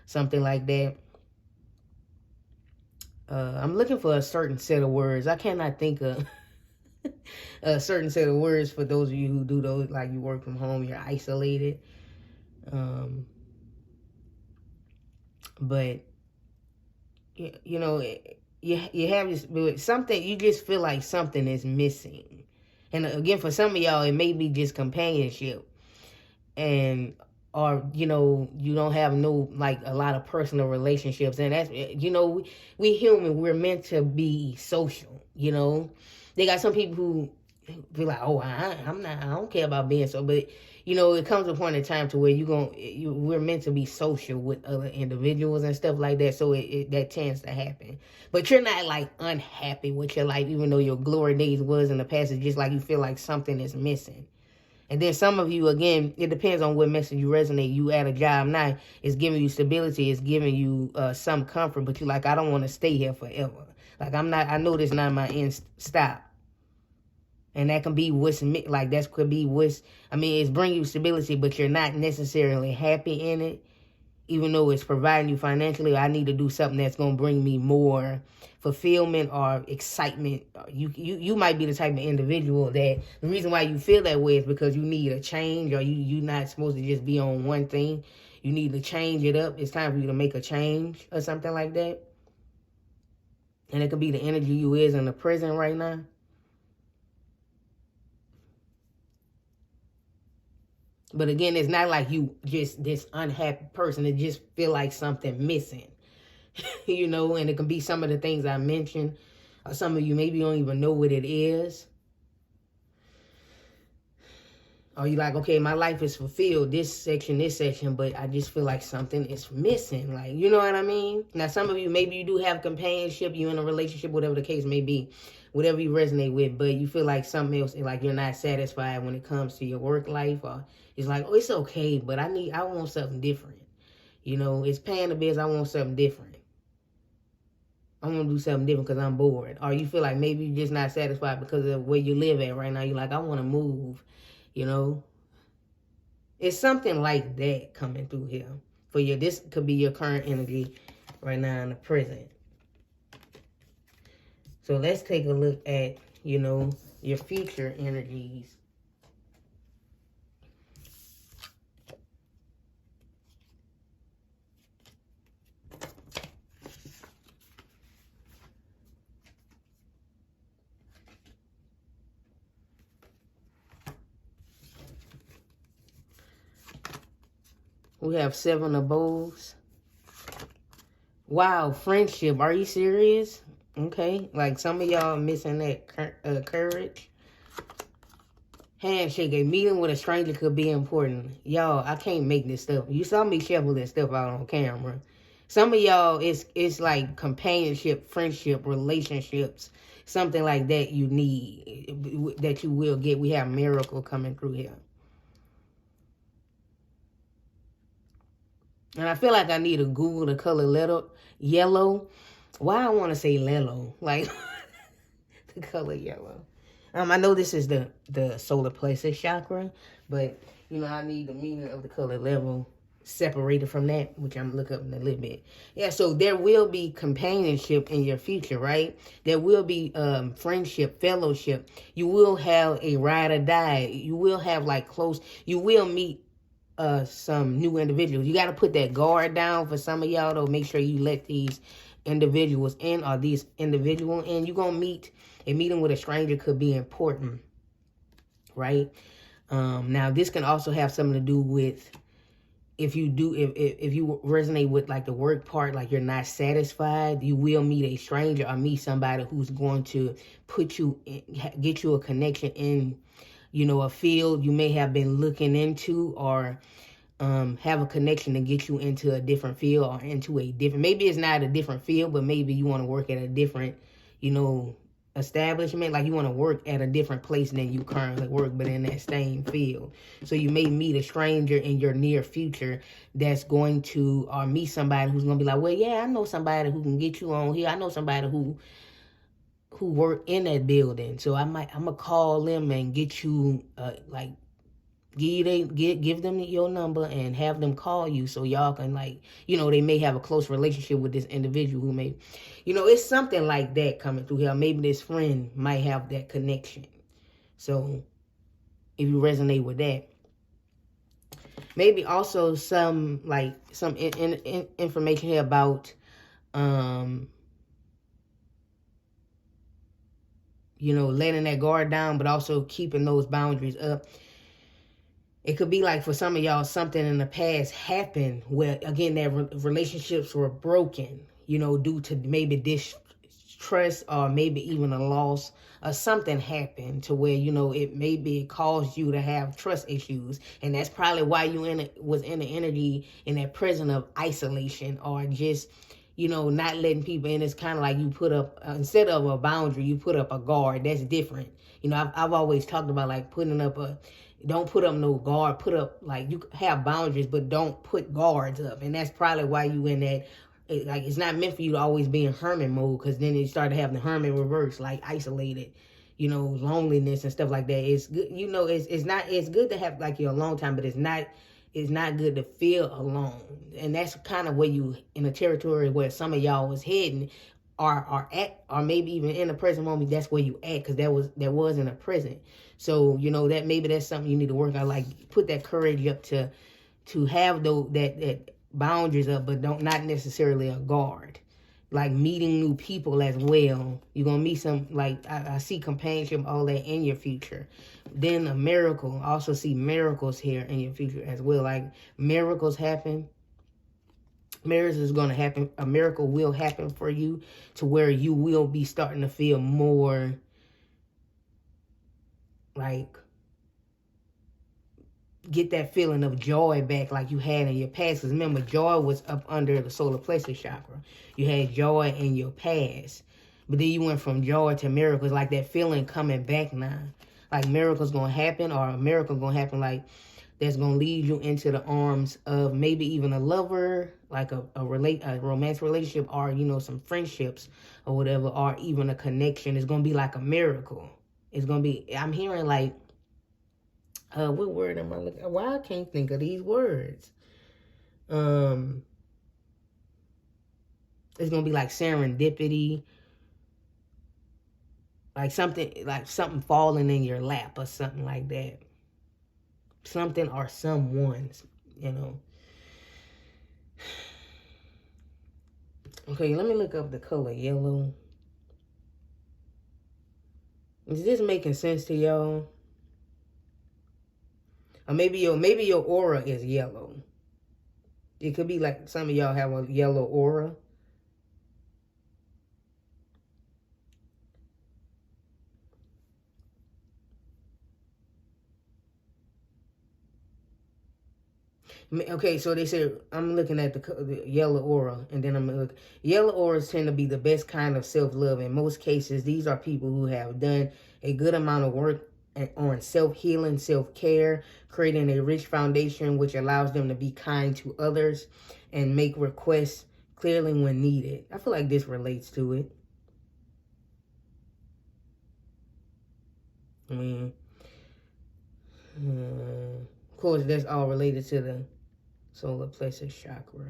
something like that. I'm looking for a certain set of words. I cannot think of a certain set of words for those of you who do those, like you work from home, you're isolated. But you know, you have this something, you just feel like something is missing. And again, for some of y'all, it may be just companionship, and or, you know, you don't have no, like, a lot of personal relationships. And that's, you know, we human, we're meant to be social, you know. They got some people who be like, oh, I don't care about being so, but, you know, it comes a point in time to where we're meant to be social with other individuals and stuff like that. So that tends to happen. But you're not like unhappy with your life, even though your glory days was in the past. It's just like you feel like something is missing. And then some of you, again, it depends on what message you resonate. You at a job now, it's giving you stability, it's giving you some comfort, but you're like, I don't want to stay here forever. Like, I know this is not my end stop. And that can be it's bringing you stability, but you're not necessarily happy in it. Even though it's providing you financially, I need to do something that's going to bring me more fulfillment or excitement. You might be the type of individual that the reason why you feel that way is because you need a change, or you're not supposed to just be on one thing. You need to change it up. It's time for you to make a change or something like that. And it could be the energy you is in the present right now. But again, it's not like you just this unhappy person. It just feel like something missing, you know. And it can be some of the things I mentioned, or some of you maybe don't even know what it is. Or you like, okay, my life is fulfilled, this section, but I just feel like something is missing. Like, you know what I mean? Now, some of you, maybe you do have companionship, you in a relationship, whatever the case may be, whatever you resonate with, but you feel like something else, like you're not satisfied when it comes to your work life, or it's like, oh, it's okay, but I want something different. You know, it's paying the bills, I want something different. I want to do something different because I'm bored. Or you feel like maybe you're just not satisfied because of where you live at right now. You're like, I want to move, you know. It's something like that coming through here for you. This could be your current energy right now in the present. So let's take a look at, you know, your future energies. We have 7 of Bowls. Wow, friendship. Are you serious? Okay. Like some of y'all missing that courage. Handshake. A meeting with a stranger could be important. Y'all, I can't make this stuff. You saw me shoveling stuff out on camera. Some of y'all, it's like companionship, friendship, relationships, something like that you need, that you will get. We have miracle coming through here. And I feel like I need to Google the color yellow. Why I want to say lello? Like, the color yellow. I know this is the solar plexus chakra, but, you know, I need the meaning of the color level separated from that, which I'm looking up in a little bit. Yeah, so there will be companionship in your future, right? There will be friendship, fellowship. You will have a ride or die. You will have, like, you will meet some new individuals. You got to put that guard down for some of y'all, though. Make sure you let these individuals in, or these individual in. You're going to meet. A meeting with a stranger could be important, right? Now, this can also have something to do with if you resonate with like the work part, like you're not satisfied, you will meet a stranger or meet somebody who's going to get you a connection in, you know, a field you may have been looking into, or have a connection to get you into a different field, or into a different, maybe it's not a different field, but maybe you want to work at a different, you know, establishment, like you want to work at a different place than you currently work, but in that same field. So you may meet a stranger in your near future that's going to, or meet somebody who's going to be like, well, yeah, I know somebody who can get you on here. I know somebody who work in that building. So I'm gonna call them and get you like give them your number and have them call you, so y'all can, like, you know, they may have a close relationship with this individual who may, you know, it's something like that coming through here. Maybe this friend might have that connection. So if you resonate with that, maybe also some information here about you know, letting that guard down, but also keeping those boundaries up. It could be like for some of y'all, something in the past happened where, again, that relationships were broken, you know, due to maybe distrust, or maybe even a loss, or something happened to where, you know, it caused you to have trust issues. And that's probably why you was in the energy, in that present of isolation, or just, you know, not letting people in. It's kind of like you put up, instead of a boundary, you put up a guard. That's different. You know, I've always talked about like putting up don't put up no guard. Put up, like, you have boundaries, but don't put guards up. And that's probably why you in that, like, it's not meant for you to always be in hermit mode, because then you start to have the hermit reverse, like isolated, you know, loneliness and stuff like that. It's good, you know, it's good to have like your alone time, but it's not good to feel alone. And that's kind of where you, in a territory where some of y'all was heading, are at, or maybe even in the present moment, that's where you at, because that was in a present. So, you know, that maybe that's something you need to work on, like put that courage up to have that boundaries up, but not necessarily a guard. Like meeting new people as well. You're going to meet some, like, I see companionship, all that in your future. Then a miracle. I also see miracles here in your future as well. Like miracles happen. Marriage is going to happen. A miracle will happen for you, to where you will be starting to feel more like, get that feeling of joy back like you had in your past. Because remember, joy was up under the solar plexus chakra. You had joy in your past. But then you went from joy to miracles, like that feeling coming back now. Like miracles going to happen, or a miracle going to happen, like that's going to lead you into the arms of maybe even a lover, like a romantic relationship, or, you know, some friendships or whatever, or even a connection. It's going to be like a miracle. It's going to be, I'm hearing like, what word am I looking at? Why I can't think of these words? It's going to be like serendipity. Like something falling in your lap or something like that. Something or someone, you know. Okay, let me look up the color yellow. Is this making sense to y'all? Or maybe your aura is yellow. It could be like some of y'all have a yellow aura. Okay, so they said, I'm looking at the yellow aura, and then I'm going to look. Yellow auras tend to be the best kind of self-love. In most cases, these are people who have done a good amount of work on self-healing, self-care, creating a rich foundation which allows them to be kind to others and make requests clearly when needed. I feel like this relates to it. I mean, of course, that's all related to the solar plexus chakra.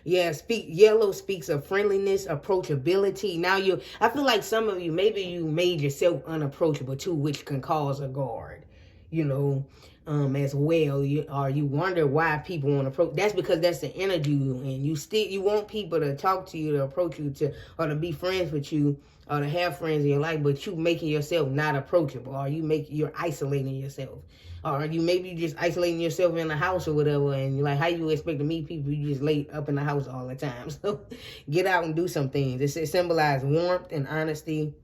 Yeah, yellow speaks of friendliness, approachability. Now I feel like some of you, maybe you made yourself unapproachable too, which can cause a guard, as well. You wonder why people want to approach. That's because that's the energy you in. You want people to talk to you, to approach you, or to be friends with you, or to have friends in your life, but you making yourself not approachable, or you're isolating yourself. Or maybe you just isolating yourself in the house or whatever, and you're like, how you expect to meet people? You just lay up in the house all the time. So get out and do some things. It symbolizes warmth and honesty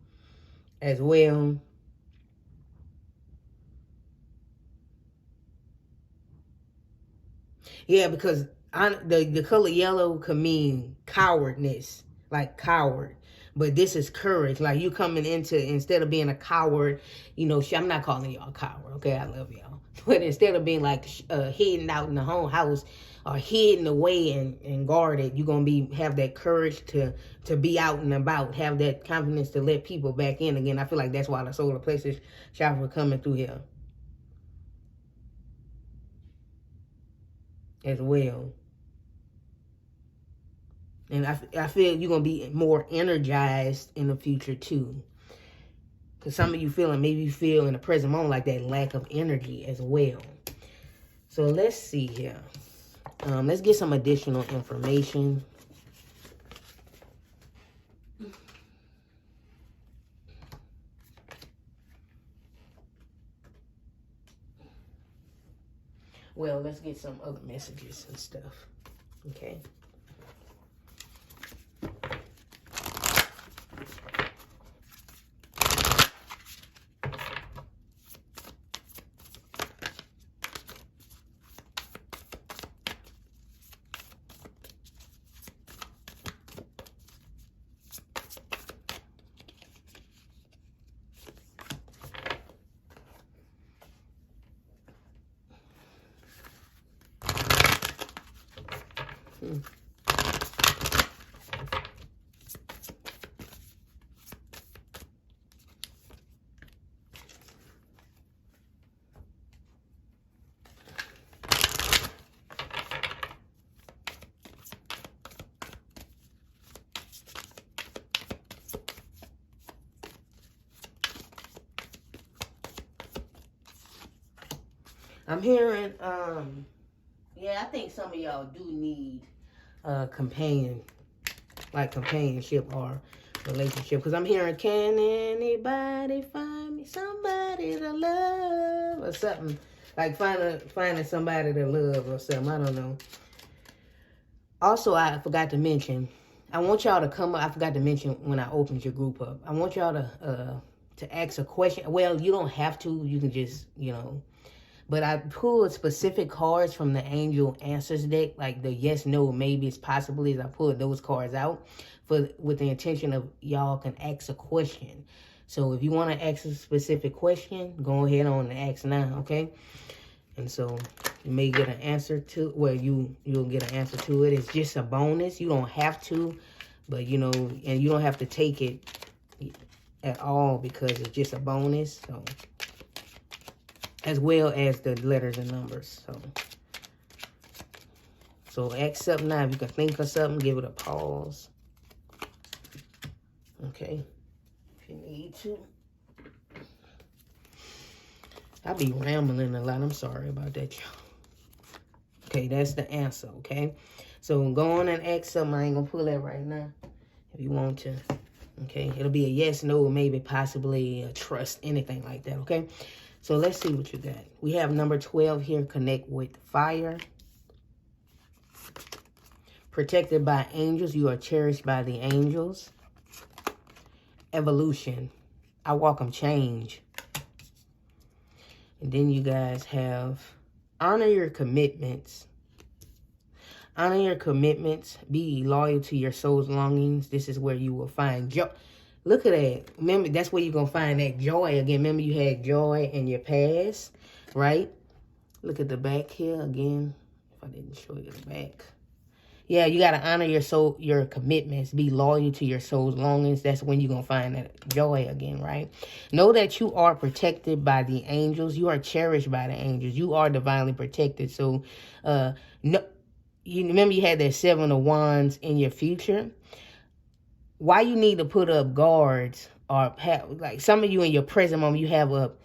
as well. Yeah, because the color yellow could mean cowardness, like coward. But this is courage. Like you coming into, instead of being a coward, I'm not calling y'all a coward, okay? I love y'all. But instead of being like hidden out in the home house or hidden away and guarded, you're going to have that courage to be out and about, have that confidence to let people back in again. I feel like that's why the solar plexus chakra coming through here as well. And I feel you're going to be more energized in the future, too. Because some of you maybe you feel in the present moment like that lack of energy as well. So let's see here. Let's get some additional information. Well, let's get some other messages and stuff. Okay. I'm hearing, yeah, I think some of y'all do need companionship or relationship. Because I'm hearing, can anybody find me somebody to love or something? Like finding somebody to love or something. I don't know. Also, I forgot to mention, I want y'all to come up. I forgot to mention when I opened your group up. I want y'all to ask a question. Well, you don't have to. You can just, But I pulled specific cards from the Angel Answers deck, like the yes, no, maybe, it's possibly. I pulled those cards out with the intention of y'all can ask a question. So if you want to ask a specific question, go ahead on and ask now, okay? And so you may get an answer to, well, you'll get an answer to it. It's just a bonus. You don't have to, but and you don't have to take it at all because it's just a bonus. So, as well as the letters and numbers. So ask something now. If you can think of something, give it a pause. Okay. If you need to. I be rambling a lot. I'm sorry about that, y'all. Okay, that's the answer, okay? So go on and ask something. I ain't going to pull that right now if you want to. Okay, it'll be a yes, no, maybe, possibly, a trust, anything like that, okay? So let's see what you got. We have number 12 here, connect with fire. Protected by angels. You are cherished by the angels. Evolution. I welcome change. And then you guys have honor your commitments. Honor your commitments. Be loyal to your soul's longings. This is where you will find joy. Look at that. Remember, that's where you're going to find that joy again. Remember, you had joy in your past, right? Look at the back here again. If I didn't show you the back. Yeah, you got to honor your soul, your commitments. Be loyal to your soul's longings. That's when you're going to find that joy again, right? Know that you are protected by the angels. You are cherished by the angels. You are divinely protected. So, no, you remember you had that 7 of Wands in your future. Why you need to put up guards, or have, like some of you in your present moment, you have up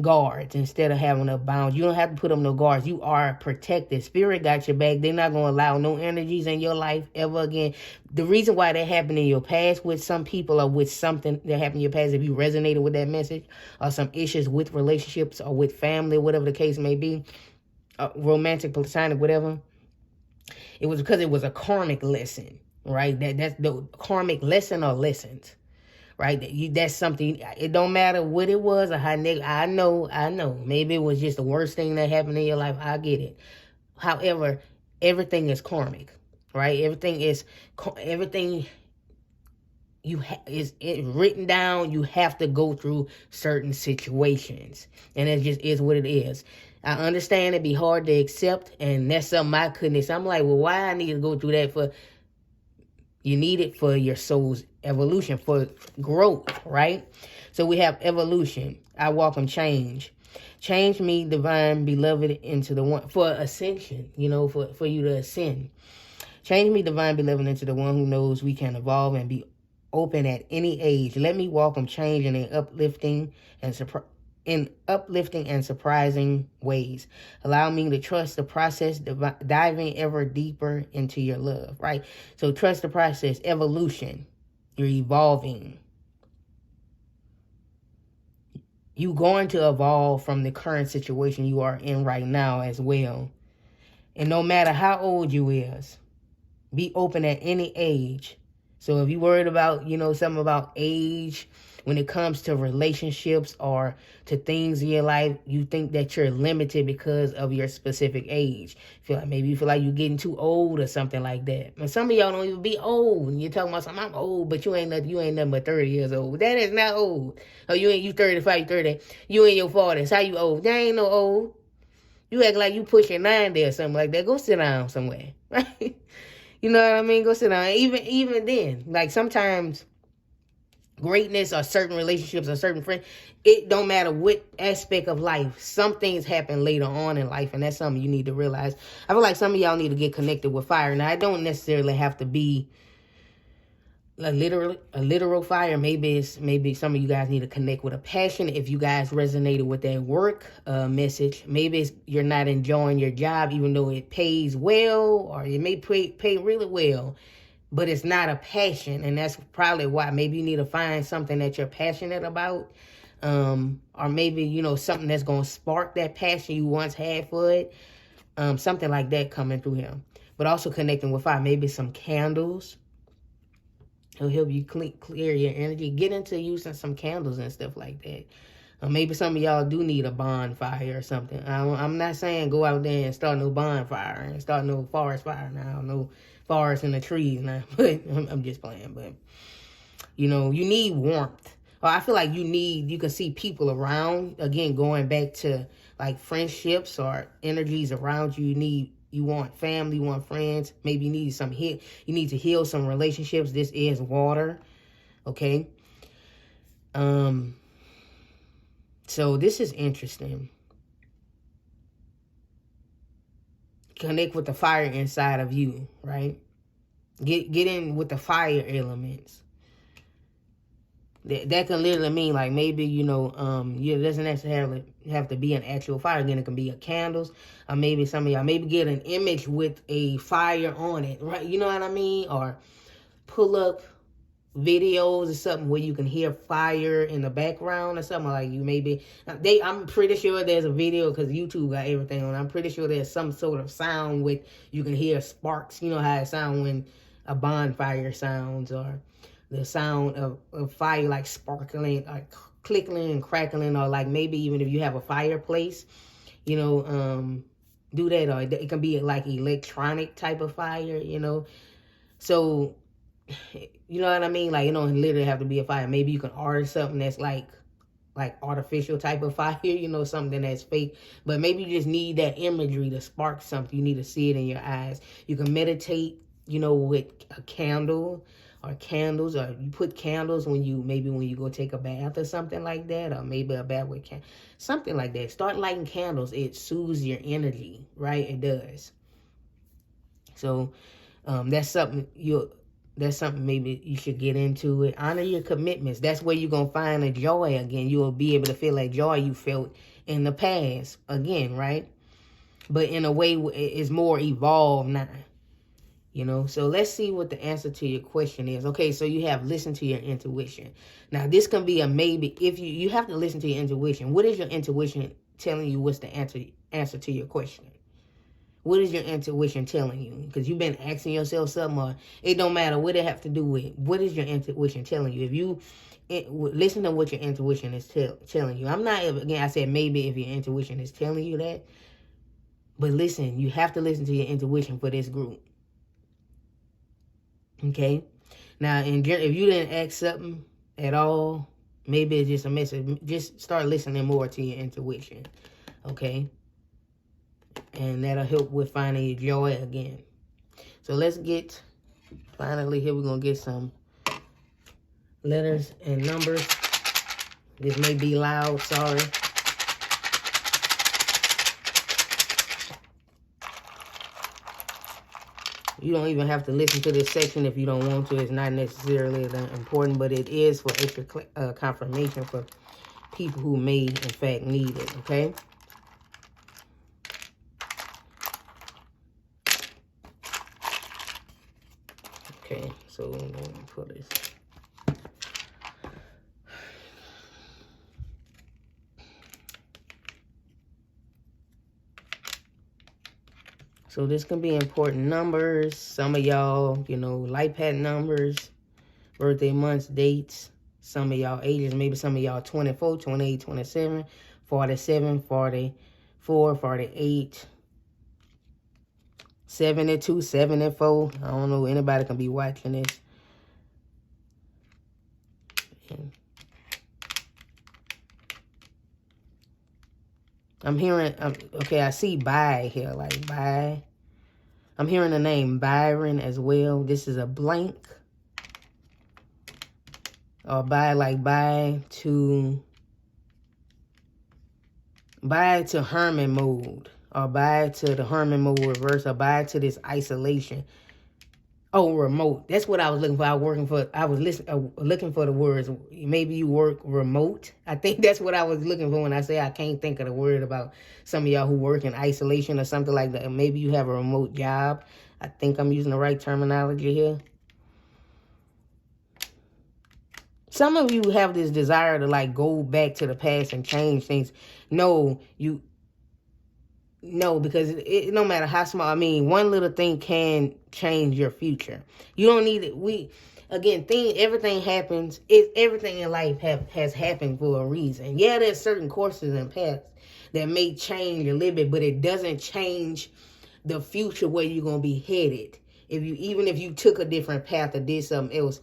guards instead of having up bounds. You don't have to put up no guards. You are protected. Spirit got your back. They're not going to allow no energies in your life ever again. The reason why that happened in your past with some people, or with something that happened in your past, if you resonated with that message, or some issues with relationships or with family, whatever the case may be, romantic, platonic, whatever, it was because it was a karmic lesson. Right, that's the karmic lesson or lessons, right? That's something. It don't matter what it was or how negative. I know. Maybe it was just the worst thing that happened in your life. I get it. However, everything is karmic, right? Everything is written down. You have to go through certain situations, and it just is what it is. I understand it'd be hard to accept, and that's something I couldn't accept. I'm like, well, why I need to go through that for? You need it for your soul's evolution, for growth, right? So we have evolution. I welcome change. Change me, divine beloved, into the one, for ascension, for you to ascend. Change me, divine beloved, into the one who knows we can evolve and be open at any age. Let me welcome change in an uplifting and surprising ways. Allow me to trust the process, diving ever deeper into your love, right? So trust the process, evolution. You're evolving. You're going to evolve from the current situation you are in right now as well. And no matter how old you is, be open at any age. So if you're worried about, something about age, when it comes to relationships or to things in your life, you think that you're limited because of your specific age. Maybe you feel like you're getting too old or something like that. And some of y'all don't even be old. And you're talking about something, I'm old, but you ain't nothing but 30 years old. That is not old. Or you 35, 30. You in your 40s. How you old? That ain't no old. You act like you pushing 90 or something like that. Go sit down somewhere. Right? You know what I mean? Go sit down. Even then, like sometimes greatness or certain relationships or certain friends, it don't matter what aspect of life. Some things happen later on in life, and that's something you need to realize. I feel like some of y'all need to get connected with fire. Now, it don't necessarily have to be a literal fire. Maybe some of you guys need to connect with a passion. If you guys resonated with that work message, maybe you're not enjoying your job, even though it pays well, or it may pay really well. But it's not a passion, and that's probably why. Maybe you need to find something that you're passionate about, or maybe, something that's going to spark that passion you once had for it, something like that coming through him. But also connecting with fire, maybe some candles. It'll help you clear your energy. Get into using some candles and stuff like that. Maybe some of y'all do need a bonfire or something. I'm not saying go out there and start no bonfire and start no forest fire now, no forest in the trees now, but I'm just playing. But you need warmth. Or I feel like you can see people around, again, going back to like friendships or energies around you. You want family, you want friends. Maybe you need you need to heal some relationships. This is water. Okay. So this is interesting. Connect with the fire inside of you, right? Get in with the fire elements. That can literally mean like maybe, it doesn't necessarily have to be an actual fire. Again, it can be a candles. Or maybe some of y'all maybe get an image with a fire on it, right? You know what I mean? Or pull up videos or something where you can hear fire in the background or something, like you maybe I'm pretty sure there's a video, because YouTube got everything on. I'm pretty sure there's some sort of sound with you can hear sparks. You know how it sounds when a bonfire sounds, or the sound of fire, like sparkling, like clickling and crackling, or like maybe even if you have a fireplace, you know, do that. Or it can be like electronic type of fire, you know. So you know what I mean? Like, it don't literally have to be a fire. Maybe you can order something that's like artificial type of fire, you know, something that's fake. But maybe you just need that imagery to spark something. You need to see it in your eyes. You can meditate, you know, with a candle or candles, or you put candles when you go take a bath or something like that, or maybe a bath with something like that. Start lighting candles. It soothes your energy, right? It does. So that's something maybe you should get into it. Honor your commitments. That's where you're going to find the joy again. You will be able to feel that joy you felt in the past again, right? But in a way, it's more evolved now, you know? So let's see what the answer to your question is. Okay, so you have listened to your intuition. Now, this can be a maybe. If you have to listen to your intuition. What is your intuition telling you? What's the answer to your question? What is your intuition telling you? Because you've been asking yourself something, or it don't matter what it have to do with. What is your intuition telling you? If you listen to what your intuition is telling you. I'm not, again, I said maybe if your intuition is telling you that. But listen, you have to listen to your intuition for this group. Okay? Now, if you didn't ask something at all, maybe it's just a message. Just start listening more to your intuition. Okay? And that'll help with finding your joy again. So let's get, finally here we're going to get some letters and numbers. This may be loud, sorry. You don't even have to listen to this section if you don't want to. It's not necessarily that important, but it is for extra confirmation for people who may, in fact, need it, okay? Okay, so I'm going to put this. So this can be important numbers. Some of y'all, you know, life path numbers, birthday months, dates. Some of y'all ages, maybe some of y'all 24, 28, 27, 47, 44, 48, 72, 74. I don't know, anybody can be watching this. I'm hearing, okay, I see by here, like by. I'm hearing the name Byron as well. This is a blank. Or by, like by to Herman mode. Or by to the Herman mode reverse. Or by to this isolation. Oh, remote. That's what I was looking for. I was looking for the words. Maybe you work remote. I think that's what I was looking for when I say I can't think of the word about some of y'all who work in isolation or something like that. Maybe you have a remote job. I think I'm using the right terminology here. Some of you have this desire to like go back to the past and change things. No, because it no matter how small. I mean, one little thing can change your future. You don't need it. Everything happens. Everything in life has happened for a reason. Yeah, there's certain courses and paths that may change a little bit, but it doesn't change the future where you're gonna be headed. Even if you took a different path or did something else,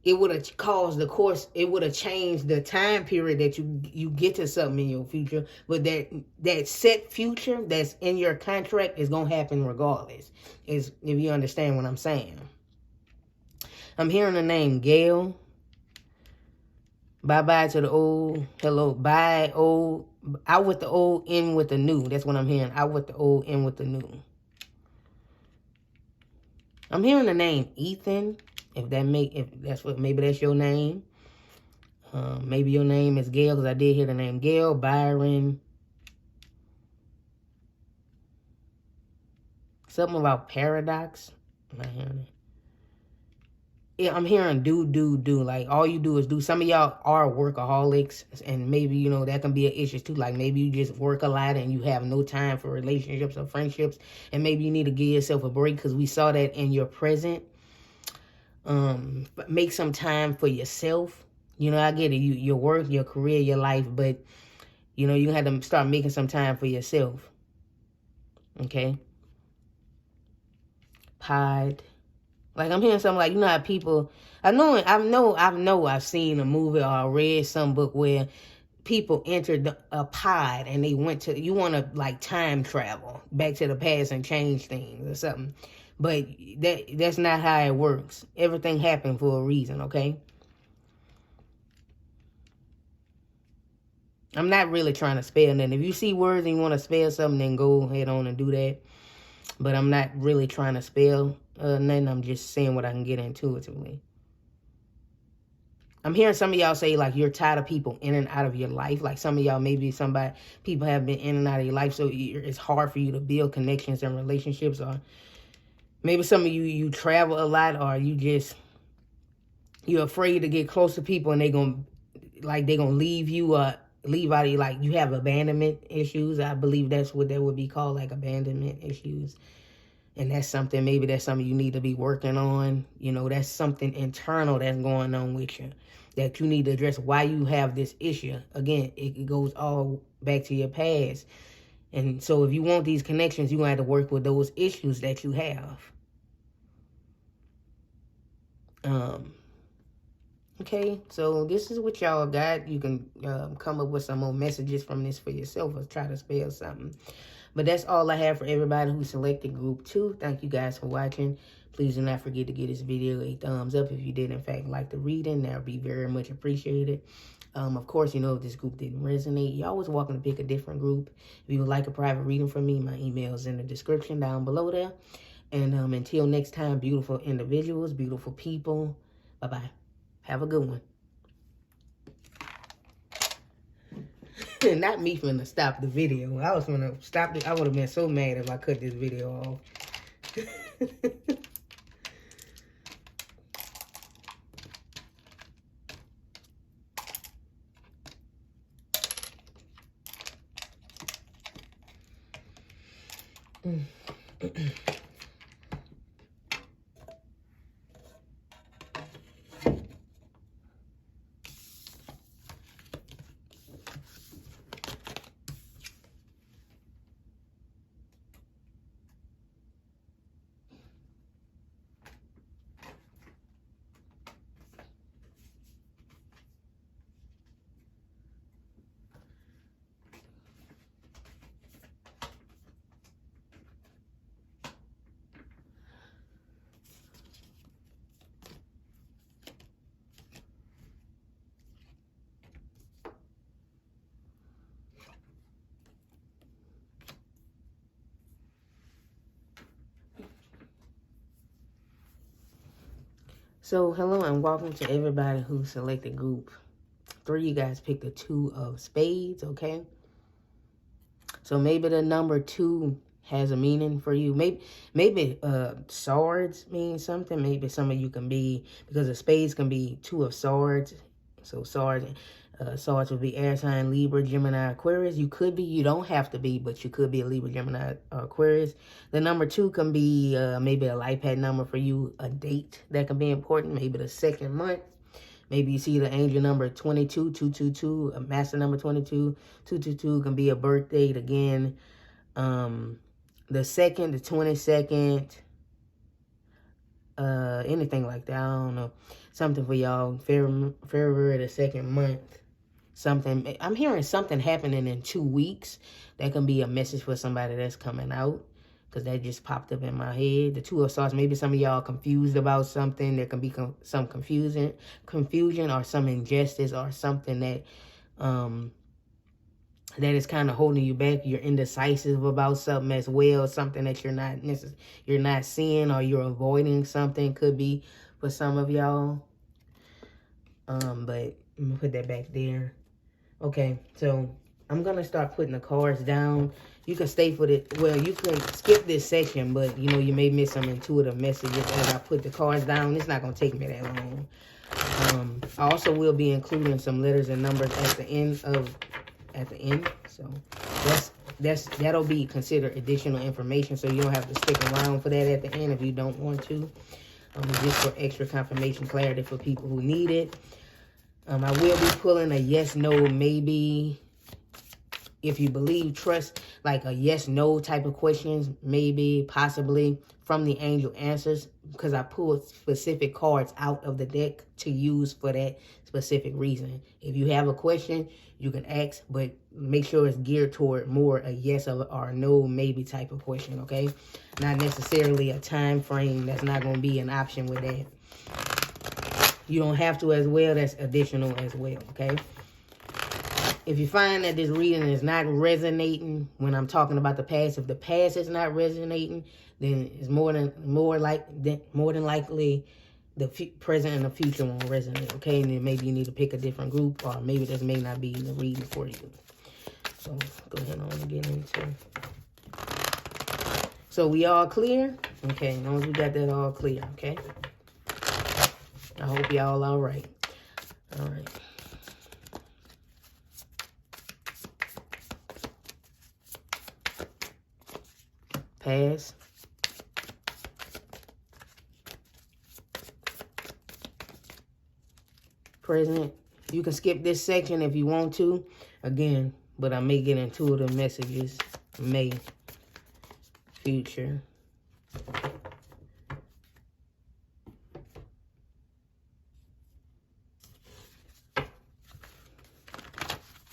it would have caused the course. It would have changed the time period that you get to something in your future. But that set future that's in your contract is gonna happen regardless. If you understand what I'm saying. I'm hearing the name Gail. Bye-bye to the old. Hello. Bye, old. Out with the old, in with the new. That's what I'm hearing. Out with the old, in with the new. I'm hearing the name Ethan. Maybe that's your name. Maybe your name is Gail, because I did hear the name Gail, Byron. Something about paradox. Am I hearing it? I'm hearing do. Like, all you do is do. Some of y'all are workaholics, and maybe, you know, that can be an issue too. Like, maybe you just work a lot and you have no time for relationships or friendships, and maybe you need to give yourself a break, because we saw that in your present. But make some time for yourself. You know, I get it. Your work, your career, your life, but, you know, you have to start making some time for yourself. Okay? Pod. Like, I'm hearing something like, you know how people, I've seen a movie or read some book where people entered a pod and they went to, you want to like time travel back to the past and change things or something. But that's not how it works. Everything happened for a reason, okay? I'm not really trying to spell nothing. If you see words and you want to spell something, then go ahead on and do that. But I'm not really trying to spell nothing. I'm just saying what I can get intuitively. I'm hearing some of y'all say, like, you're tired of people in and out of your life. Like, some of y'all, maybe people have been in and out of your life, so it's hard for you to build connections and relationships. Or maybe some of you travel a lot, or you're afraid to get close to people, and they're gonna leave you, leave out of you. Like, you have abandonment issues. I believe that's what that would be called, like abandonment issues. And that's something you need to be working on. You know, that's something internal that's going on with you that you need to address. Why you have this issue. Again, it goes all back to your past. And so if you want these connections, you're going to have to work with those issues that you have. Okay, so this is what y'all got. You can come up with some more messages from this for yourself, or try to spell something. But that's all I have for everybody who selected group 2. Thank you guys for watching. Please do not forget to give this video a thumbs up if you did, in fact, like the reading. That would be very much appreciated. Of course, you know, if this group didn't resonate, you're always welcome to pick a different group. If you would like a private reading from me, my email is in the description down below there. And until next time, beautiful individuals, beautiful people. Bye-bye. Have a good one. Not me finna stop the video. I was gonna stop it. I would have been so mad if I cut this video off. So, hello and welcome to everybody who selected group 3. You guys picked the 2 of spades, okay? So maybe the number 2 has a meaning for you. Maybe swords means something. Maybe some of you can be, because the spades can be 2 of swords. So swords would be air sign, Libra, Gemini, Aquarius. You could be, you don't have to be, but you could be a Libra, Gemini, Aquarius. The number 2 can be maybe a life pad number for you, a date that can be important, maybe the 2nd month. Maybe you see the angel number 22, 222, a master number 22, 222 can be a birth date again. The 2nd, the 22nd, anything like that. I don't know. Something for y'all. February the 2nd month. Something. I'm hearing something happening in 2 weeks. That can be a message for somebody that's coming out, because that just popped up in my head. The 2 of Swords. Maybe some of y'all confused about something. There can be some confusion, or some injustice, or something that that is kind of holding you back. You're indecisive about something as well. Something that you're not seeing, or you're avoiding something. Could be for some of y'all. But I'm gonna put that back there. Okay, so I'm gonna start putting the cards down, You can stay for the, well, you can skip this section, but, you know, you may miss some intuitive messages as I put the cards down. It's not going to take me that long. I also will be including some letters and numbers at the end. So that'll be considered additional information. So you don't have to stick around for that at the end if you don't want to. Just for extra confirmation, clarity for people who need it. I will be pulling a yes, no, maybe, if you believe, trust, like a yes, no type of questions, maybe, possibly, from the angel answers, because I pulled specific cards out of the deck to use for that specific reason. If you have a question, you can ask, but make sure it's geared toward more a yes or a no, maybe type of question, okay? Not necessarily a time frame. That's not going to be an option with that. You don't have to as well. That's additional as well, okay? If you find that this reading is not resonating when I'm talking about the past, if the past is not resonating, then it's more than likely the present and the future won't resonate, okay? And then maybe you need to pick a different group, or maybe this may not be the reading for you. So go ahead on and get into. So we all clear? Okay, as long as we got that all clear, okay? I hope y'all all right. All right. Past. Present. You can skip this section if you want to. Again, but I may get intuitive messages. May. Future.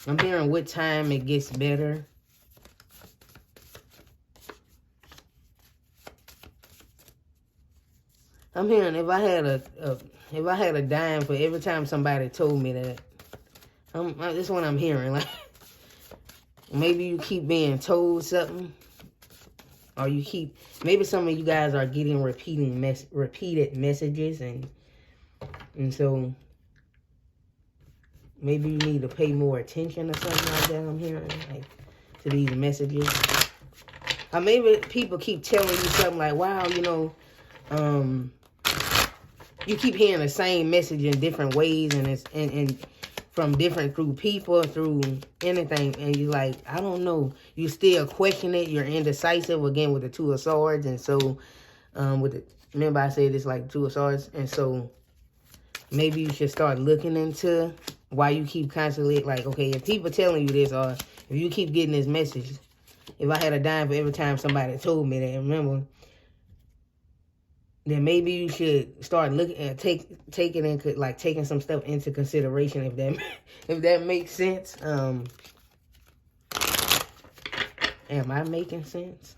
I'm hearing what time it gets better. I'm hearing if I had a dime for every time somebody told me that. This is what I'm hearing. Like, maybe you keep being told something, or you keep, maybe some of you guys are getting repeated messages, and so maybe you need to pay more attention or something like that. I'm hearing, like, to these messages. Or maybe people keep telling you something like, wow, you know, you keep hearing the same message in different ways, and it's and from different, through people, through anything, and you're like, I don't know. You still question it. You're indecisive again with the Two of Swords, and so remember I said it's like Two of Swords, and so maybe you should start looking into why you keep constantly, like, okay, if people telling you this, or if you keep getting this message, if I had a dime for every time somebody told me that, remember, then maybe you should start looking at taking some stuff into consideration, if that makes sense. Am I making sense?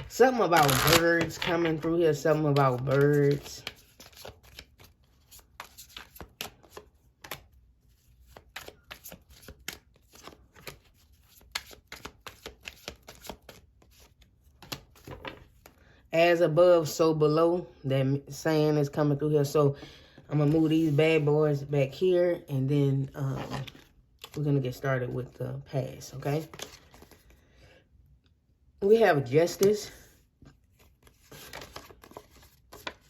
Something about birds coming through here. Something about birds. As above, so below. That saying is coming through here. So I'm going to move these bad boys back here. And then we're going to get started with the past, okay? We have justice.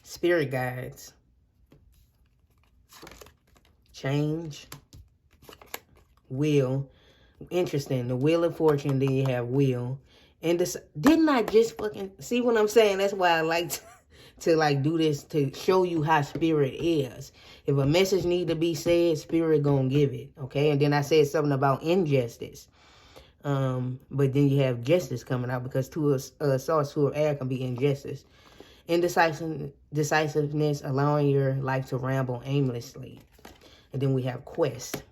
Spirit guides, change, will. Interesting. The wheel of fortune. Then you have will, and this. Didn't I just fucking see what I'm saying? That's why I like to like do this, to show you how spirit is. If a message need to be said, spirit gonna give it. Okay. And then I said something about injustice. But then you have justice coming out, because Two of Swords, Two of Air can be injustice. Indecisiveness, allowing your life to ramble aimlessly. And then we have quest.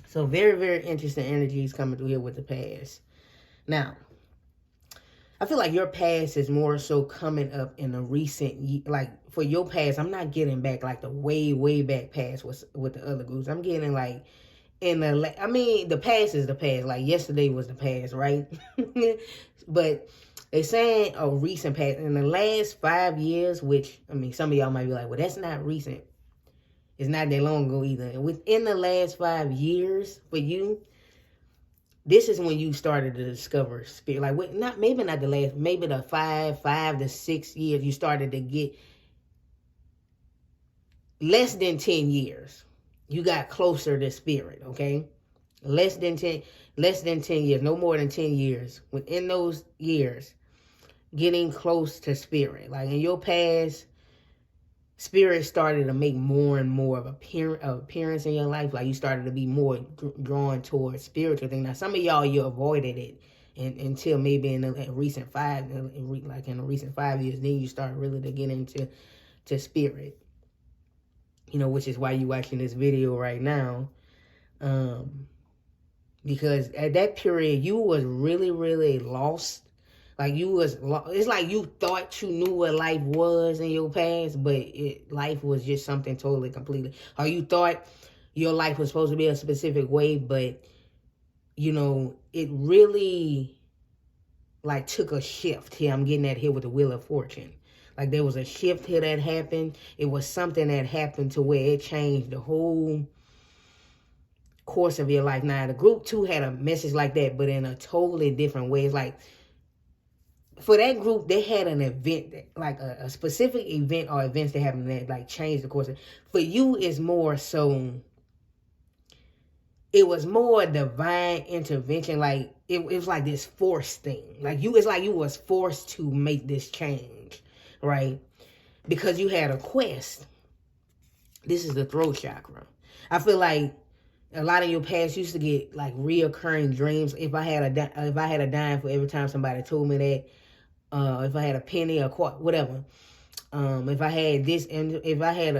So very, very interesting energies coming through here with the past. Now, I feel like your past is more so coming up in a recent, like for your past, I'm not getting back like the way back past with the other groups. I'm getting like I mean, the past is the past. Like yesterday was the past, right? But they saying a recent past in the last 5 years, which I mean, some of y'all might be like, well, that's not recent. It's not that long ago either. Within the last 5 years for you, this is when you started to discover spirit. Like, maybe not the last, maybe the 5 to 6 years, you started to get less than 10 years. You got closer to spirit, okay? Less than 10 years, no more than 10 years. Within those years, getting close to spirit. Like in your past, spirit started to make more and more of appearance in your life. Like you started to be more drawn towards spiritual things. Now, some of y'all, you avoided it until maybe in the recent 5 years. Then you start really to get into spirit. You know, which is why you're watching this video right now. Because at that period, you was really, really lost. Like it's like you thought you knew what life was in your past, but life was just something totally, completely. Or you thought your life was supposed to be a specific way, but, you know, it really, like, took a shift here. I'm getting that here with the Wheel of Fortune. Like, there was a shift here that happened. It was something that happened to where it changed the whole course of your life. Now, the group 2 had a message like that, but in a totally different way. It's like, for that group, they had an event, like a specific event or events that happened that like changed the course. For you, it's more so, it was more divine intervention. Like it was like this forced thing. It's like you was forced to make this change, right? Because you had a quest. This is the throat chakra. I feel like a lot of your past used to get like reoccurring dreams. If I had a dime for every time somebody told me that. If I had a penny or whatever, if I had this, and if I had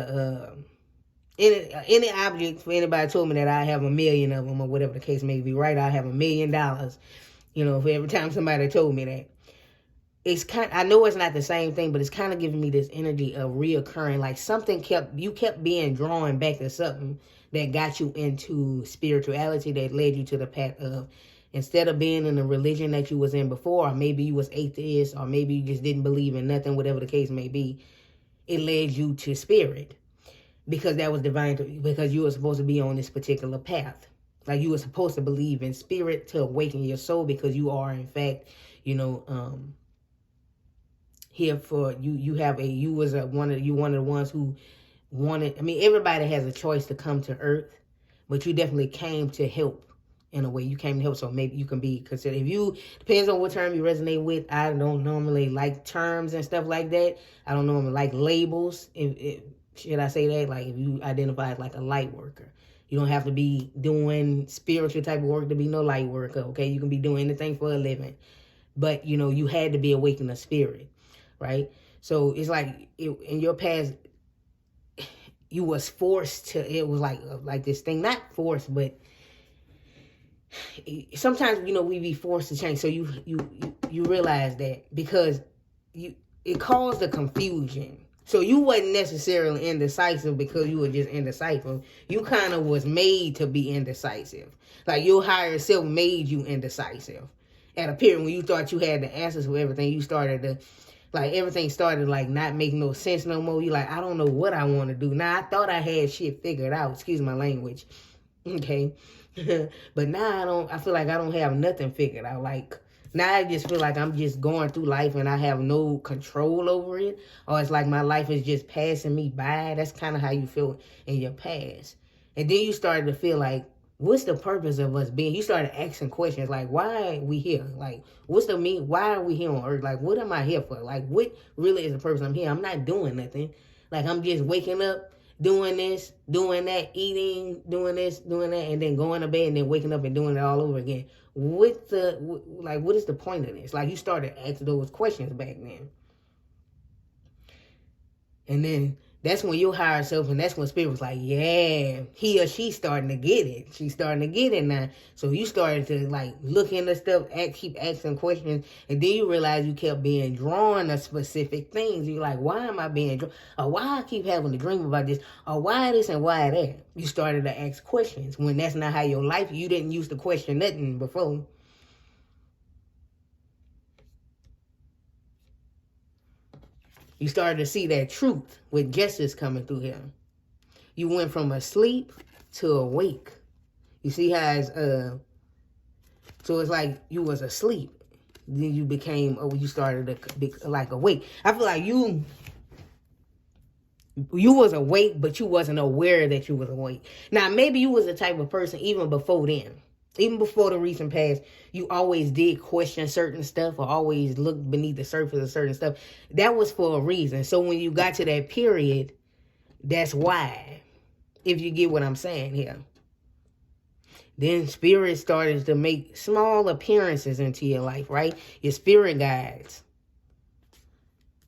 any object for anybody told me that I have 1 million of them or whatever the case may be, right? I have $1 million, you know, for every time somebody told me that. It's I know it's not the same thing, but it's kind of giving me this energy of reoccurring, like something you kept being drawn back to something that got you into spirituality, that led you to the path of, instead of being in the religion that you was in before, or maybe you was atheist, or maybe you just didn't believe in nothing, whatever the case may be, it led you to spirit. Because that was divine, because you were supposed to be on this particular path. Like you were supposed to believe in spirit to awaken your soul, because you are, in fact, you know, here for you. You was one of the ones who wanted, I mean, everybody has a choice to come to earth, but you definitely came to help. In a way, you came to help, so maybe you can be considered. Depends on what term you resonate with. I don't normally like terms and stuff like that. I don't normally like labels. Should I say that? Like if you identify as like a light worker, you don't have to be doing spiritual type of work to be no light worker. Okay, you can be doing anything for a living, but you know you had to be awakened to spirit, right? So it's like in your past, you was forced to. It was like this thing, not forced, but sometimes, you know, we be forced to change. So you realize that because it caused the confusion. So you wasn't necessarily indecisive because you were just indecisive. You kind of was made to be indecisive. Like your higher self made you indecisive. At a period when you thought you had the answers for everything, you started to, like, everything started like not making no sense no more. You like, I don't know what I want to do. Now I thought I had shit figured out. Excuse my language. Okay. But now I feel like I don't have nothing figured out. Like now I just feel like I'm just going through life and I have no control over it. Or it's like my life is just passing me by. That's kind of how you feel in your past. And then you started to feel like, what's the purpose of us being? You started asking questions like, why are we here? Like, what's the meaning? Why are we here on earth? Like, what am I here for? Like, what really is the purpose I'm here? I'm not doing nothing. Like, I'm just waking up, doing this, doing that, eating, doing this, doing that, and then going to bed and then waking up and doing it all over again. What is the point of this? Like, you started asking those questions back then. And then That's when your higher self, and that's when spirit was like, yeah, he or she starting to get it. She's starting to get it now. So you started to like look into stuff, keep asking questions, and then you realize you kept being drawn to specific things. You're like, why am I being drawn? Or why I keep having to dream about this? Or why this and why that? You started to ask questions when that's not how your life. You didn't used to question nothing before. You started to see that truth with justice coming through here. You went from asleep to awake. You see how it's, so it's like you was asleep. Then you became, you started to be like awake. I feel like you was awake, but you wasn't aware that you was awake. Now, maybe you was the type of person even before then. Even before the recent past, you always did question certain stuff or always looked beneath the surface of certain stuff. That was for a reason. So when you got to that period, that's why. If you get what I'm saying here. Then spirit started to make small appearances into your life, right? Your spirit guides.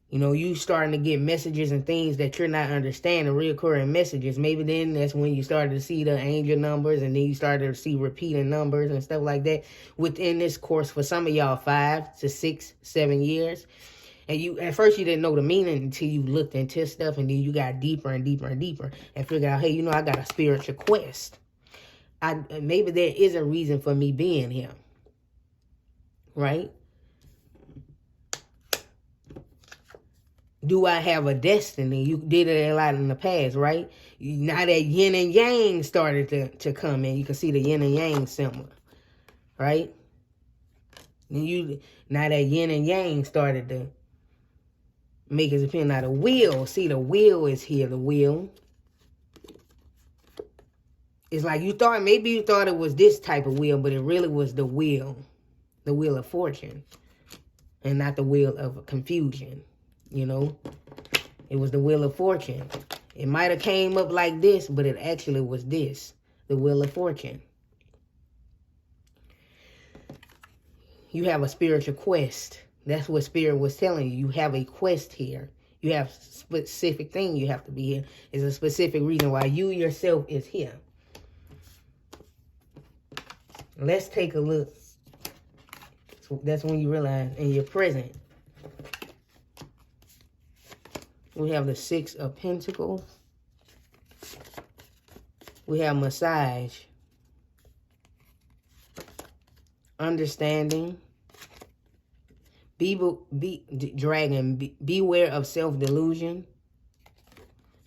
You know, you starting to get messages and things that you're not understanding, reoccurring messages. Maybe then that's when you started to see the angel numbers, and then you started to see repeating numbers and stuff like that within this course. For some of y'all, 5 to 6, 7 years. And you, at first you didn't know the meaning until you looked into stuff, and then you got deeper and deeper and deeper and figured out, hey, you know, I got a spiritual quest. Maybe there is a reason for me being here. Right? Do I have a destiny? You did it a lot in the past, right? Now that yin and yang started to come in, you can see the yin and yang symbol, right? Now that yin and yang started to make its appearance. Now the wheel, see the wheel is here, the wheel. It's like maybe you thought it was this type of wheel, but it really was the wheel of fortune, and not the wheel of confusion. You know, it was the wheel of fortune. It might have came up like this, but it actually was this, the wheel of fortune. You have a spiritual quest. That's what spirit was telling you. You have a quest here. You have a specific thing you have to be here. It's a specific reason why you yourself is here. Let's take a look. So that's when you realize in your present. We have the 6 of Pentacles. We have massage. Understanding. Beware of self-delusion.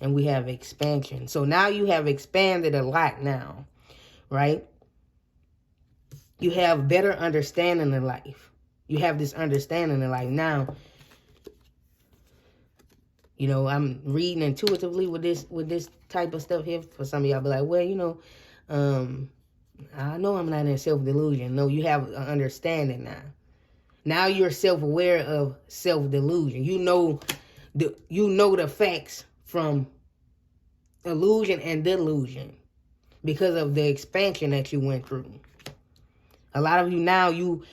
And we have expansion. So now you have expanded a lot now, right? You have better understanding in life. You have this understanding in life now. You know, I'm reading intuitively with this type of stuff here. For some of y'all be like, well, you know, I know I'm not in self-delusion. No, you have an understanding now. Now you're self-aware of self-delusion. You know the facts from illusion and delusion because of the expansion that you went through. A lot of you now, you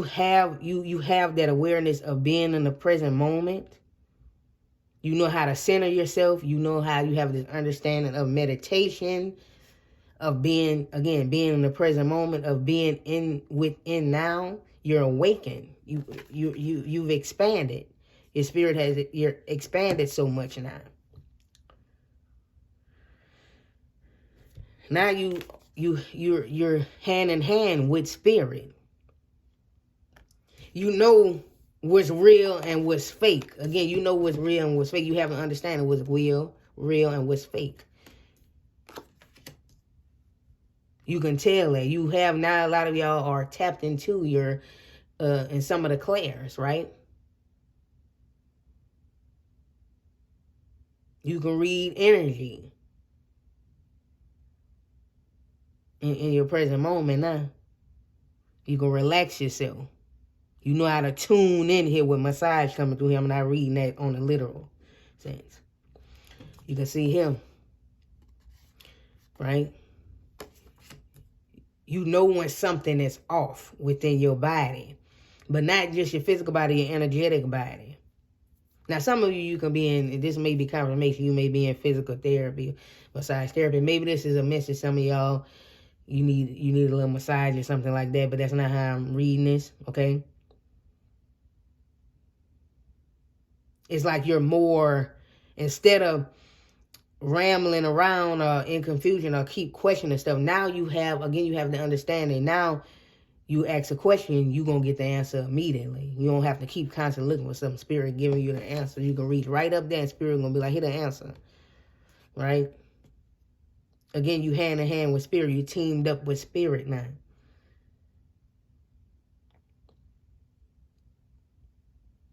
have that awareness of being in the present moment. You know how to center yourself. You know how you have this understanding of meditation, of being in the present moment, of being within now. You're awakened. You've expanded. Your spirit you're expanded so much now. Now you're hand in hand with spirit. You know what's real and what's fake. Again, you know what's real and what's fake. You have an understanding what's real and what's fake. You can tell that. You have now, a lot of y'all are tapped into your, in some of the clairs, right? You can read energy in your present moment now. You can relax yourself. You know how to tune in here with massage coming through here. I'm not reading that on a literal sense. You can see him, right? You know when something is off within your body, but not just your physical body, your energetic body. Now, some of you can be in, this may be confirmation, you may be in physical therapy, massage therapy. Maybe this is a message, some of y'all, you need a little massage or something like that, but that's not how I'm reading this, okay? It's like you're more, instead of rambling around or in confusion or keep questioning stuff, now you have the understanding. Now you ask a question, you're going to get the answer immediately. You don't have to keep constantly looking for some spirit giving you the answer. You can reach right up there and spirit going to be like, here the answer, right? Again, you hand in hand with spirit. You teamed up with spirit now.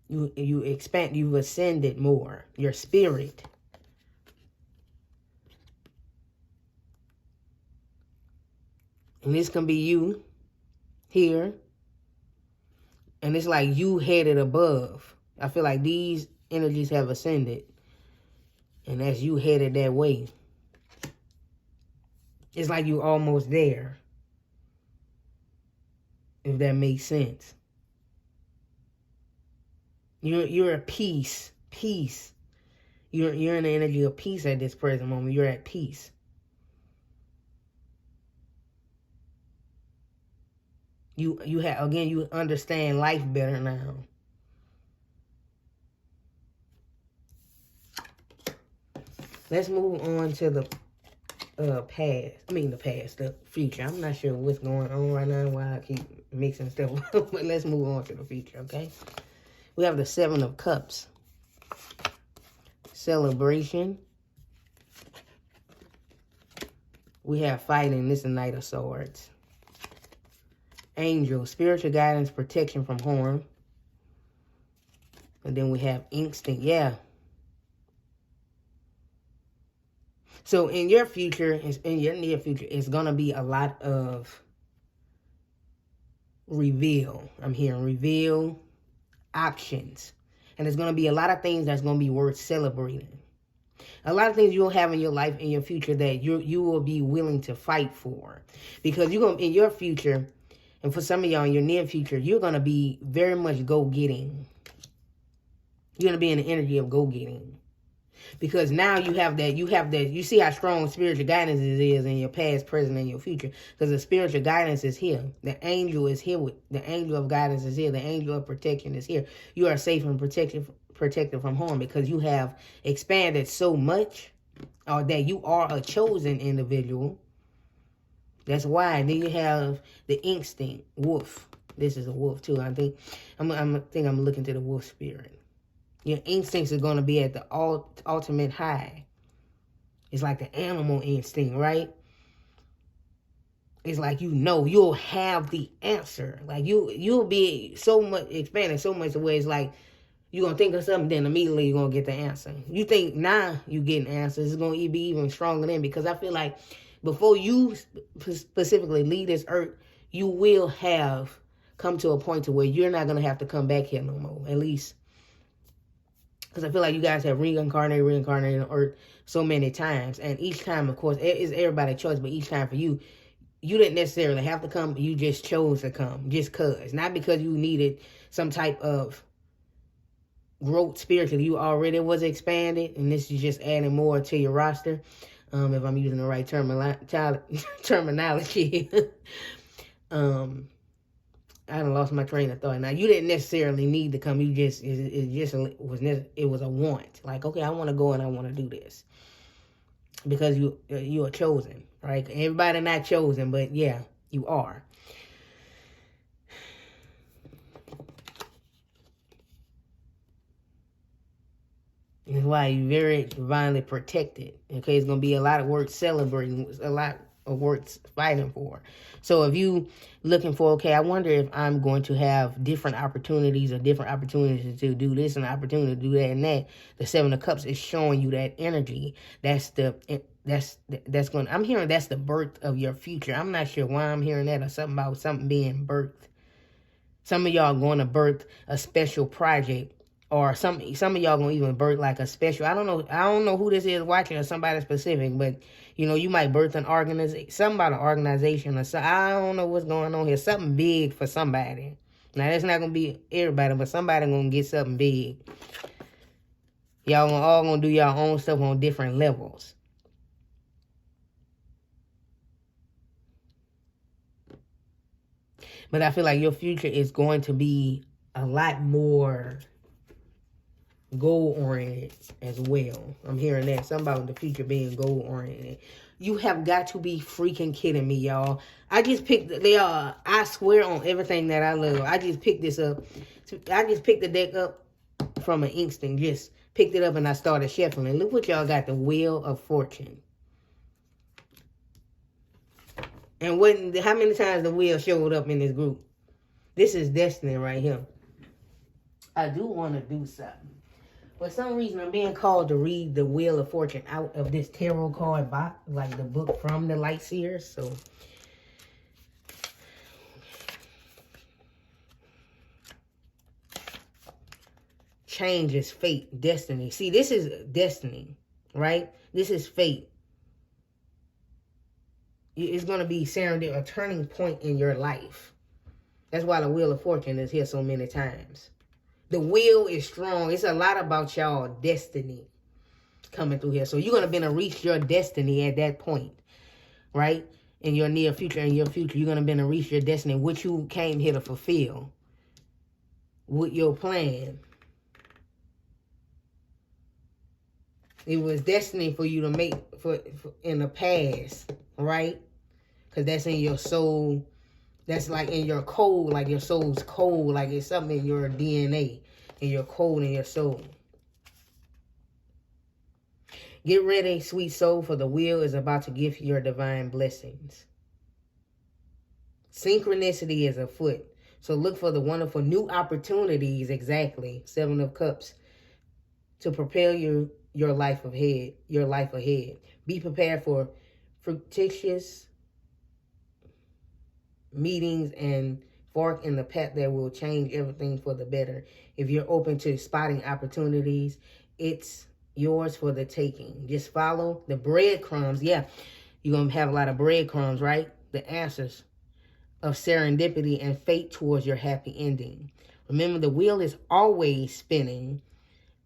You expand, you've ascended more. Your spirit. And this can be you here. And it's like you headed above. I feel like these energies have ascended. And that's you headed that way. It's like you almost there. If that makes sense. You're at peace. Peace. You're in the energy of peace at this present moment. You're at peace. You understand life better now. Let's move on to the the future. I'm not sure what's going on right now, why I keep mixing stuff up, but let's move on to the future, okay? We have the 7 of Cups. Celebration. We have fighting. This is Knight of Swords. Angel, spiritual guidance, protection from harm. And then we have instinct. Yeah. So in your future, in your near future, it's going to be a lot of reveal. I'm hearing reveal, options. And there's going to be a lot of things that's going to be worth celebrating. A lot of things you'll have in your life, in your future, that you will be willing to fight for. Because you're going to, in your future, and for some of y'all in your near future, you're going to be very much go-getting. You're going to be in the energy of go-getting. Because now you see how strong spiritual guidance is in your past, present, and your future. Because the spiritual guidance is here. The angel is here. The angel of guidance is here. The angel of protection is here. You are safe and protected from harm because you have expanded so much, or that you are a chosen individual. That's why. And then you have the instinct, wolf. This is a wolf too. I think I'm looking to the wolf spirit. Your instincts are going to be at the ultimate high. It's like the animal instinct, right? It's like you'll have the answer. Like you'll be so much expanded so much the way it's like you're going to think of something, then immediately you're going to get the answer. You think now you getting answers, it's going to be even stronger then, because I feel like before you specifically leave this earth, you will have come to a point to where you're not going to have to come back here no more, at least. Because I feel like you guys have reincarnated on earth so many times. And each time, of course, it's everybody's choice, but each time for you, you didn't necessarily have to come. You just chose to come, just because. Not because you needed some type of growth spiritually. You already was expanded, and this is just adding more to your roster. If I'm using the right terminology. I done lost my train of thought. Now, you didn't necessarily need to come. You just, it was a want. Like, okay, I want to go and I want to do this. Because you are chosen, right? Everybody not chosen, but yeah, you are. That's why you're very divinely protected. Okay, it's going to be a lot of work celebrating, a lot of work fighting for. So if you looking for, okay, I wonder if I'm going to have different opportunities to do this and opportunity to do that and that. The 7 of Cups is showing you that energy. I'm hearing that's the birth of your future. I'm not sure why I'm hearing that, or something about something being birthed. Some of y'all going to birth a special project. Or some of y'all gonna even birth like a special. I don't know who this is watching or somebody specific, but you might birth an organization, something about an organization or something. I don't know what's going on here. Something big for somebody. Now that's not gonna be everybody, but somebody gonna get something big. Y'all all gonna do y'all own stuff on different levels. But I feel like your future is going to be a lot more goal-oriented as well. I'm hearing that. Something about the future being goal-oriented. You have got to be freaking kidding me, y'all. I just picked, I swear on everything that I love. I just picked this up. I just picked the deck up from an instant. Just picked it up and I started shuffling. Look what y'all got, the Wheel of Fortune. And how many times the wheel showed up in this group? This is destiny right here. I do want to do something. For some reason, I'm being called to read the Wheel of Fortune out of this tarot card box, like the book from the Light Seers. So, change is fate, destiny. See, this is destiny, right? This is fate. It's going to be serendipity, a turning point in your life. That's why the Wheel of Fortune is here so many times. The wheel is strong. It's a lot about y'all destiny coming through here. So you're going to be able to reach your destiny at that point, right? In your near future, you're going to be able to reach your destiny, which you came here to fulfill with your plan. It was destiny for you to make for in the past, right? Because that's in your soul. That's like in your code, like your soul's code, like it's something in your DNA, in your code, in your soul. Get ready, sweet soul, for the wheel is about to give your divine blessings. Synchronicity is afoot. So look for the wonderful new opportunities, exactly, 7 of Cups, to propel your life ahead. Be prepared for fructious meetings and fork in the path that will change everything for the better. If you're open to spotting opportunities, it's yours for the taking. Just follow the breadcrumbs. Yeah, you're going to have a lot of breadcrumbs, right? The answers of serendipity and fate towards your happy ending. Remember, the wheel is always spinning,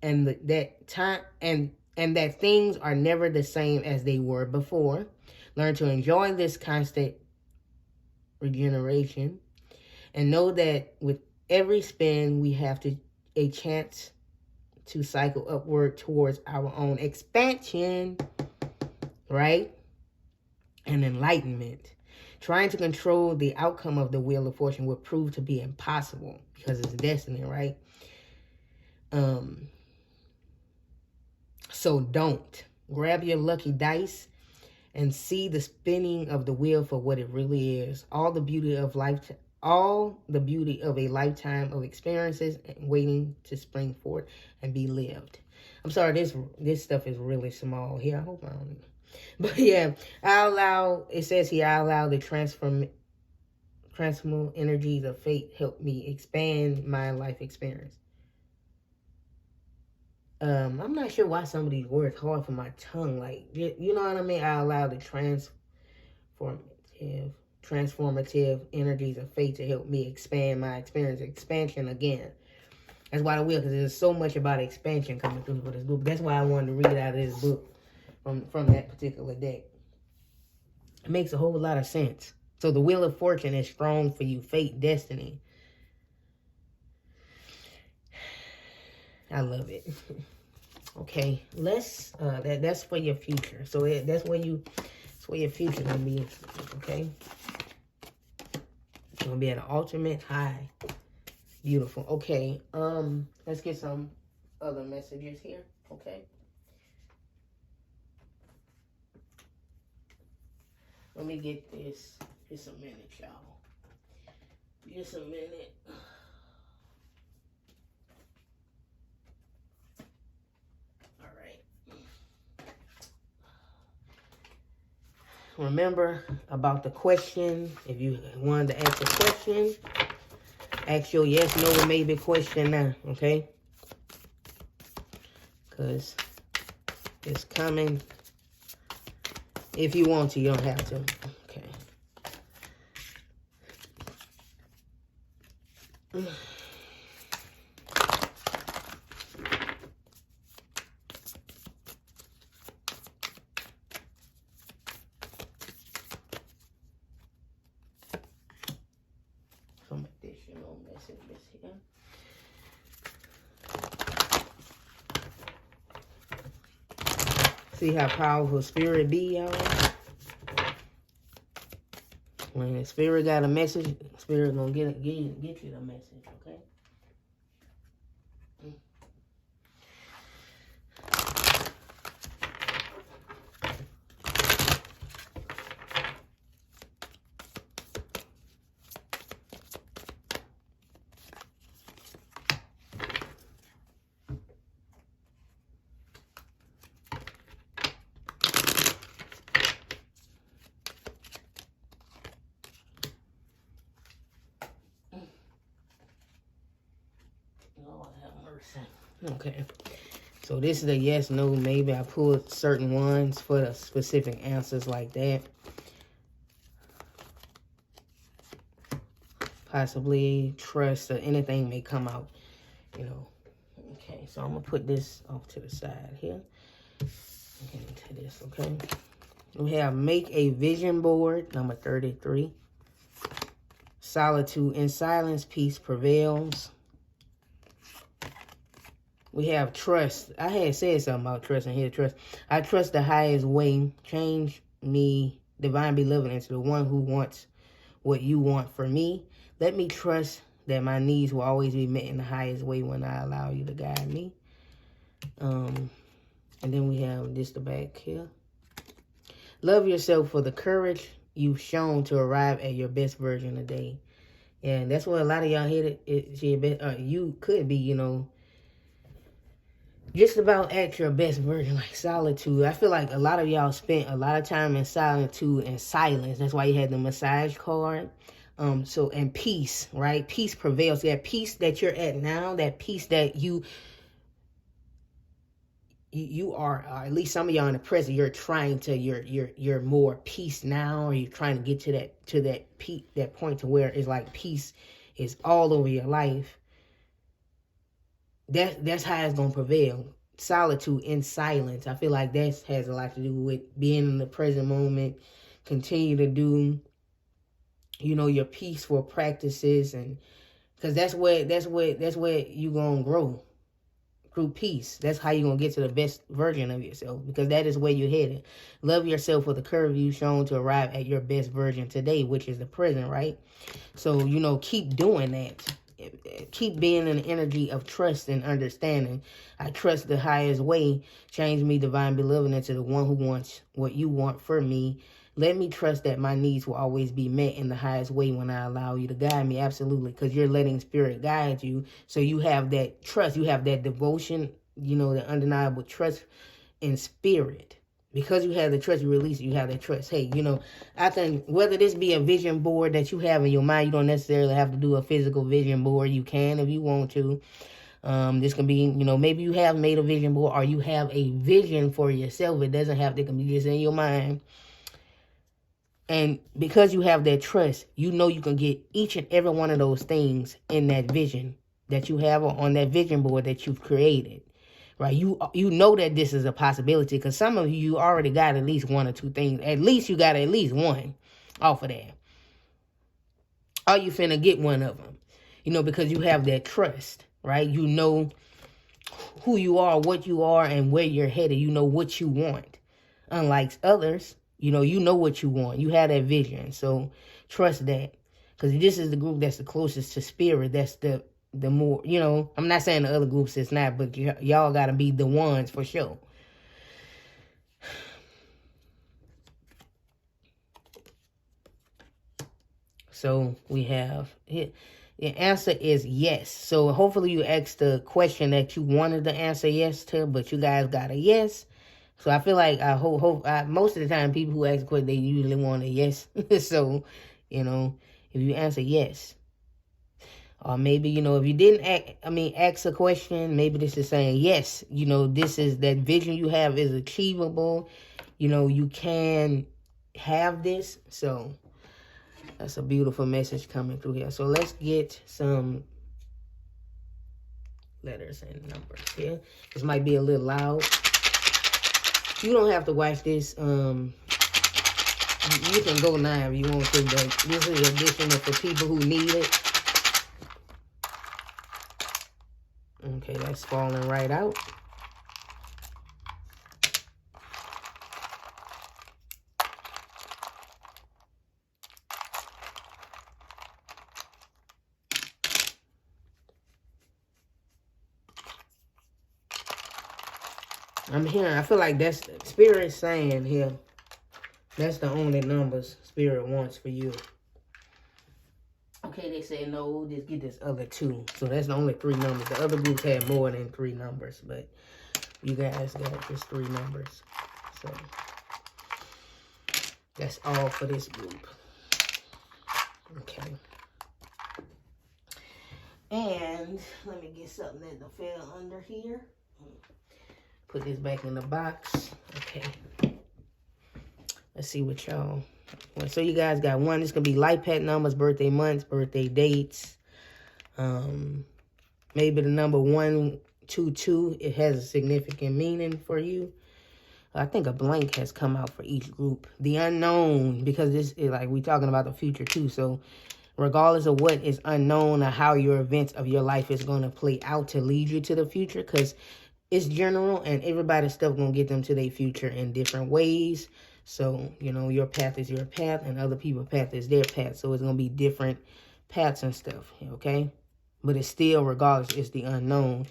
and that things are never the same as they were before. Learn to enjoy this constant regeneration, and know that with every spin we have a chance to cycle upward towards our own expansion, right? And enlightenment. Trying to control the outcome of the Wheel of Fortune will prove to be impossible because it's destiny, right? So don't. Grab your lucky dice and see the spinning of the wheel for what it really is. All the beauty of a lifetime of experiences waiting to spring forth and be lived. I'm sorry, this stuff is really small here. I hope I don't. But yeah, it says here, I allow the transformational energies of fate help me expand my life experience. I'm not sure why some of these words hard for my tongue. Like, you know what I mean? I allow the transformative energies of fate to help me expand my experience. Expansion again. That's why I will, because there's so much about expansion coming through for this book. That's why I wanted to read out of this book from that particular deck. It makes a whole lot of sense. So the Wheel of Fortune is strong for you. Fate, destiny. I love it. Okay, that's for your future. So that's where your future gonna be. Okay, it's gonna be at an ultimate high. Beautiful. Okay, let's get some other messages here. Okay, let me get this. Just a minute, y'all. Just a minute. Remember about the question. If you wanted to ask a question, ask your yes, no, or maybe question now, okay? Because it's coming. If you want to, you don't have to. Okay. messages here. See how powerful spirit be, y'all? When the spirit got a message, spirit gonna get you the message, okay? Lord have mercy. Okay. So this is a yes, no, maybe. I pulled certain ones for the specific answers like that. Possibly trust or anything may come out, you know. Okay, so I'm going to put this off to the side here. Get into this, okay. We have make a vision board, number 33. Solitude in silence, peace prevails. We have trust. I had said something about trust and here, trust. I trust the highest way. Change me, divine beloved, into the one who wants what you want for me. Let me trust that my needs will always be met in the highest way when I allow you to guide me. And then we have this the back here. Love yourself for the courage you've shown to arrive at your best version today. And that's what a lot of y'all hit it. You could be, you know, just about at your best version, like solitude. I feel like a lot of y'all spent a lot of time in solitude and silence. That's why you had the massage card. So, and peace, right? Peace prevails. That peace that you're at now, that peace that you are, or at least some of y'all in the present, you're trying to, you're more peace now, or you're trying to get to that peak, that point to where it's like peace is all over your life. That's how it's gonna prevail. Solitude in silence. I feel like that has a lot to do with being in the present moment. Continue to do, you know, your peaceful practices, and because that's where you gonna grow through peace. That's how you're gonna get to the best version of yourself, because that is where you're headed. Love yourself with the courage you've shown to arrive at your best version today, which is the present, right? So, you know, keep doing that. Keep being in the energy of trust and understanding. I trust the highest way. Change me, divine beloved, into the one who wants what you want for me. Let me trust that my needs will always be met in the highest way when I allow you to guide me. Absolutely, because you're letting spirit guide you. So you have that trust. You have that devotion, you know, the undeniable trust in spirit. Because you have the trust, you release it, you have that trust. Hey, you know, I think whether this be a vision board that you have in your mind, you don't necessarily have to do a physical vision board. You can if you want to. This can be, you know, maybe you have made a vision board, or you have a vision for yourself. It doesn't have to, it can be just in your mind. And because you have that trust, you know you can get each and every one of those things in that vision that you have on that vision board that you've created. Right, you know that this is a possibility, because some of you already got at least one or two things. At least you got at least one off of that. Or you finna get one of them, you know, because you have that trust, right? You know who you are, what you are, and where you're headed. You know what you want. Unlike others, you know what you want. You have that vision, so trust that, because this is the group that's the closest to spirit. That's the more, you know, I'm not saying the other groups it's not, but y'all got to be the ones for sure. So we have here. The answer is yes. So hopefully you asked the question that you wanted to answer yes to, but you guys got a yes. So I feel like I hope most of the time people who ask the question, they usually want a yes. So, you know, if you answer yes. Or maybe, you know, if you didn't ask a question, maybe this is saying, yes, you know, this is that vision you have is achievable. You know, you can have this. So that's a beautiful message coming through here. So let's get some letters and numbers here. This might be a little loud. You don't have to watch this. You can go now if you want to, but this is additional for people who need it. Okay, that's falling right out. I'm hearing, I feel like that's Spirit saying here, that's the only numbers Spirit wants for you. Okay, they say no, just get this other 2. So that's the only 3 numbers. The other groups had more than 3 numbers, but you guys got just 3 numbers. So that's all for this group. Okay. And let me get something that fell under here. Put this back in the box. Okay. Let's see what y'all. So you guys got 1. This could be life path numbers, birthday months, birthday dates. Maybe the number 122. It has a significant meaning for you. I think a blank has come out for each group. The unknown, because this is like we talking about the future too. So regardless of what is unknown or how your events of your life is going to play out to lead you to the future, because it's general and everybody's still going to get them to their future in different ways. So, you know, your path is your path and other people's path is their path. So it's going to be different paths and stuff, okay? But it's still, regardless, it's the unknown.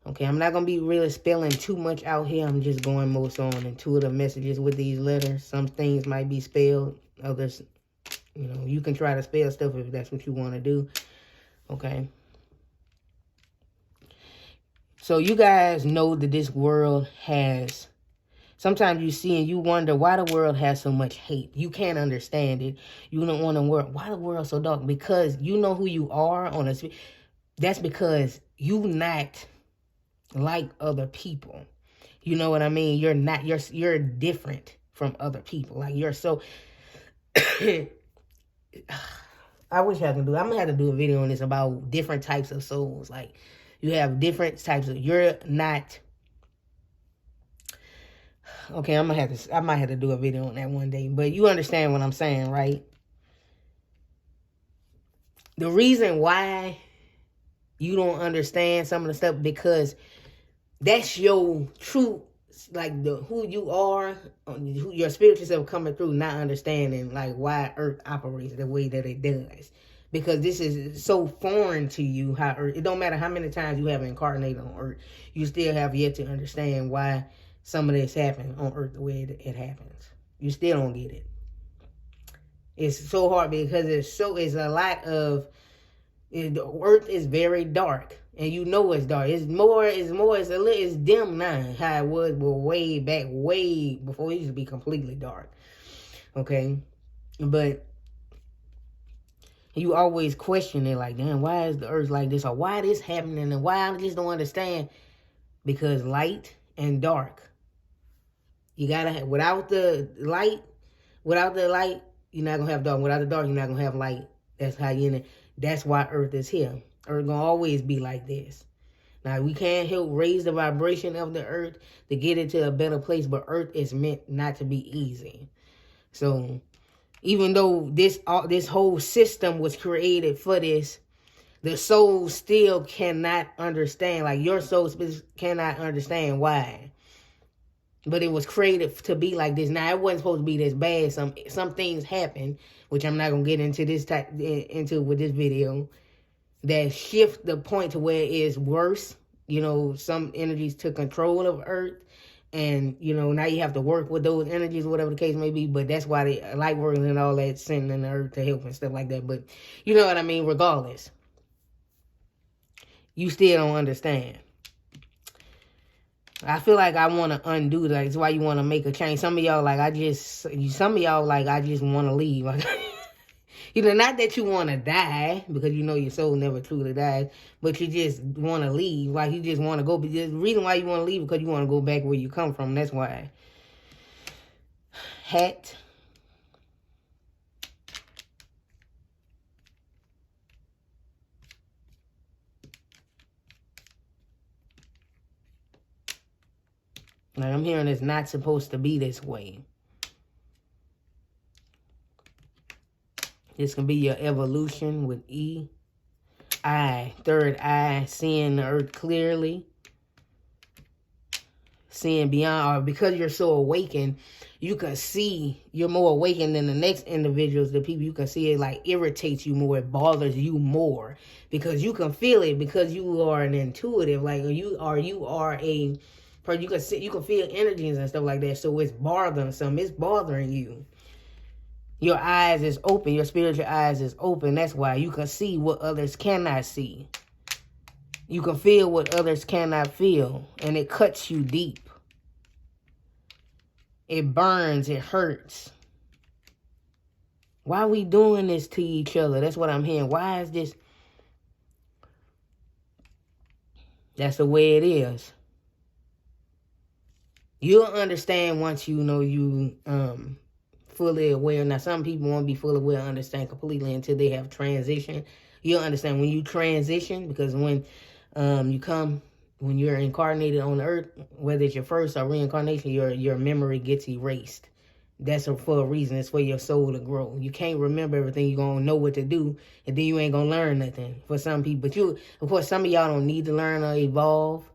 Okay, I'm not going to be really spelling too much out here. I'm just going most on intuitive messages with these letters. Some things might be spelled. Others, you know, you can try to spell stuff if that's what you want to do. Okay. So you guys know that this world has, sometimes you see and you wonder why the world has so much hate. You can't understand it. You don't want to work. Why the world so dark? Because you know who you are on a, that's because you not like other people. You know what I mean? You're not, you're different from other people. Like you're so, I wish I could do, I'm going to have to do a video on this about different types of souls. Like you have different types of, you're not, okay, I might have to do a video on that one day, but you understand what I'm saying, right? The reason why you don't understand some of the stuff, because that's your true, like who you are, your spiritual self coming through, not understanding like why Earth operates the way that it does. Because this is so foreign to you, how Earth, it don't matter how many times you have incarnated on Earth, you still have yet to understand why some of this happens on Earth the way it happens. You still don't get it. It's so hard because it's a lot of, the Earth is very dark. And you know it's dark. It's dim now. How it was, but way back, way before it used to be completely dark. Okay? But you always question it like, damn, why is the Earth like this? Or why this happening? And why I just don't understand. Because light and dark. You gotta have, without the light, you're not gonna have dark. Without the dark, you're not gonna have light. That's how you, that's why Earth is here. Earth gonna always be like this. Now, we can't help raise the vibration of the Earth to get it to a better place, but Earth is meant not to be easy. So, even though this whole system was created for this, the soul still cannot understand. Like, your soul cannot understand why. But it was created to be like this. Now, it wasn't supposed to be this bad. Some things happen, which I'm not gonna get into with this video, that shift the point to where it is worse. You know, some energies took control of Earth. And, you know, now you have to work with those energies, whatever the case may be. But that's why they light workers and all that sending the Earth to help and stuff like that. But you know what I mean? Regardless, you still don't understand. I feel like I want to undo that. That's why you want to make a change. Some of y'all I just want to leave. You know, not that you want to die, because you know your soul never truly dies, but you just want to leave. Like, you just want to go. But the reason why you want to leave is because you want to go back where you come from. That's why. Hat. Like, I'm hearing it's not supposed to be this way. This can be your evolution with E. eye, third eye, seeing the earth clearly, seeing beyond, or because you're so awakened, you can see, you're more awakened than the next individuals, the people. You can see it like irritates you more, it bothers you more, because you can feel it, because you are an intuitive, like you are a person. You can feel energies and stuff like that. So it's bothersome, it's bothering you. Your eyes is open, your spiritual eyes is open. That's why you can see what others cannot see. You can feel what others cannot feel, and it cuts you deep. It burns, it hurts. Why are we doing this to each other? That's what I'm hearing. Why is this? That's the way it is. You'll understand once you know you fully aware. Now, some people won't be fully aware, understand completely until they have transition. You'll understand when you transition, because when when you're incarnated on the earth, whether it's your first or reincarnation, your memory gets erased. That's for a reason. It's for your soul to grow. You can't remember everything. You're going to know what to do, and then you ain't going to learn nothing for some people. But of course, some of y'all don't need to learn or evolve,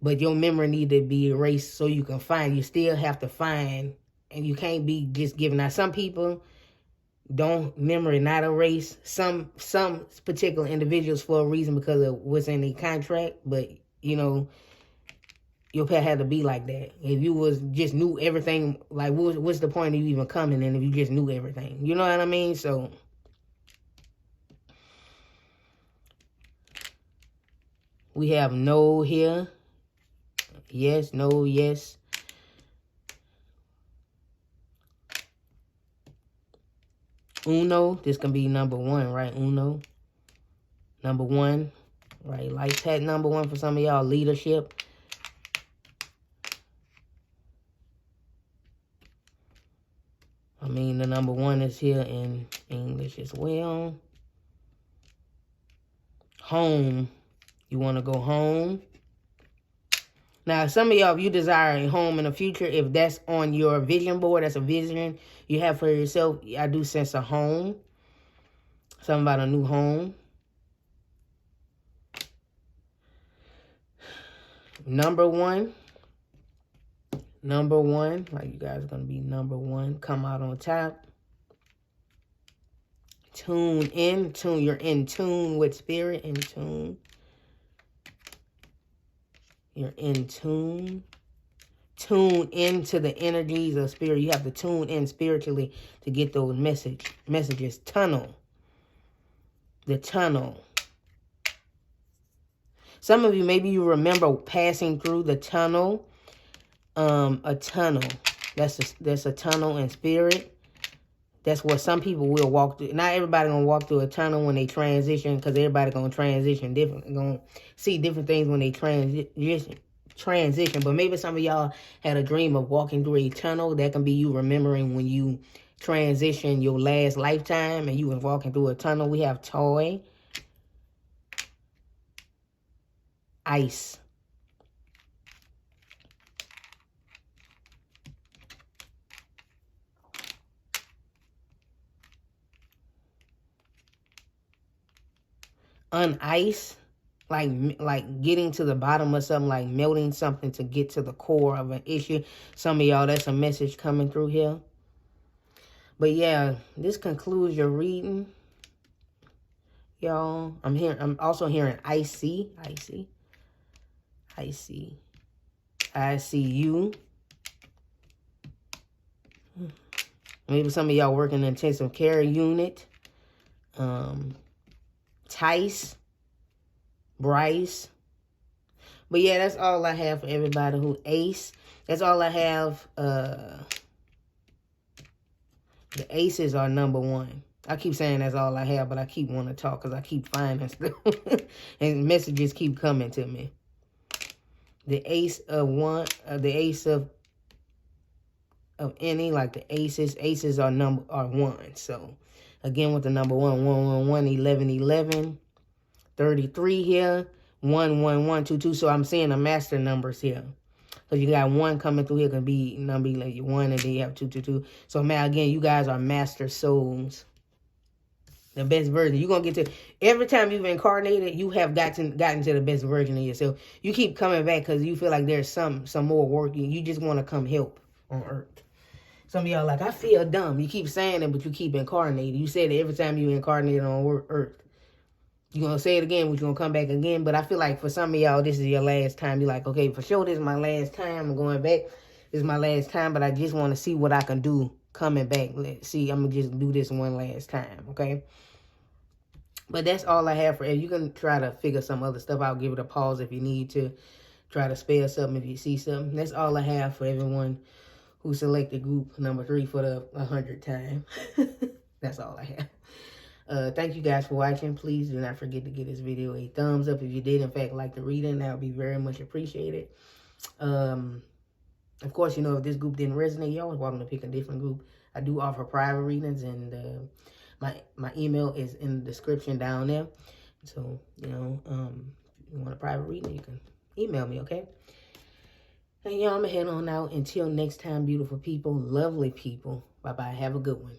but your memory need to be erased so you can find. You still have to find, and you can't be just giving out. Some people don't memory not erase. Some particular individuals for a reason, because of what's in the contract, but your path had to be like that. If you was just knew everything, like what's the point of you even coming in if you just knew everything? You know what I mean? So we have no here. Yes, no, yes. Uno, this can be number one, right? Uno, number one, right? Life path number one for some of y'all, leadership. I mean, the number one is here in English as well. Home, you want to go home. Now, some of y'all, if you desire a home in the future, if that's on your vision board, that's a vision you have for yourself, I do sense a home. Something about a new home. Number one, like you guys are going to be number one, come out on top. You're in tune with spirit, in tune. You're in tune. Tune into the energies of spirit. You have to tune in spiritually to get those messages. Tunnel. The tunnel. Some of you, maybe you remember passing through the tunnel. A tunnel. That's a tunnel in spirit. That's what some people will walk through. Not everybody gonna walk through a tunnel when they transition, because everybody gonna transition different. Gonna see different things when they transition. But maybe some of y'all had a dream of walking through a tunnel. That can be you remembering when you transition your last lifetime and you were walking through a tunnel. We have toy, ice. Unice, like getting to the bottom of something, like melting something to get to the core of an issue. Some of y'all, that's a message coming through here. But yeah, this concludes your reading, y'all. I'm also hearing I see you. Maybe some of y'all working in intensive care unit. Tice, Bryce. But yeah, that's all I have for everybody who ace. That's all I have. The aces are number one. I keep saying that's all I have, but I keep wanting to talk because I keep finding stuff. And messages keep coming to me. The ace of one, the ace of any, like the aces. Aces are one. So again, with the number 1, 1, 1, 1, 11, 11, 33 here, 1, 1, 1, 2, 2. So I'm seeing the master numbers here. Because you got 1 coming through here, can be number like 1, and then you have 2, 2, 2. So again, you guys are master souls. The best version. You're going to get to, every time you've incarnated, you have gotten to the best version of yourself. You keep coming back because you feel like there's some more work. You just want to come help on earth. Some of y'all like, I feel dumb. You keep saying it, but you keep incarnating. You said it every time you incarnate on earth. You're going to say it again, but you're going to come back again. But I feel like for some of y'all, this is your last time. You're like, okay, for sure, this is my last time. I'm going back. This is my last time, but I just want to see what I can do coming back. Let's see, I'm going to just do this one last time, okay? But that's all I have for you. You can try to figure some other stuff out. Give it a pause if you need to. Try to spell something if you see something. That's all I have for everyone who selected group number 3 for the 100th time. That's all I have. Thank you guys for watching. Please do not forget to give this video a thumbs up if you did in fact like the reading. That would be very much appreciated. Of course, you know, if this group didn't resonate, you're always welcome to pick a different group. I do offer private readings, and my email is in the description down there. So, you know, if you want a private reading, you can email me, okay? And y'all, I'm going to head on out. Until next time, beautiful people, lovely people. Bye-bye. Have a good one.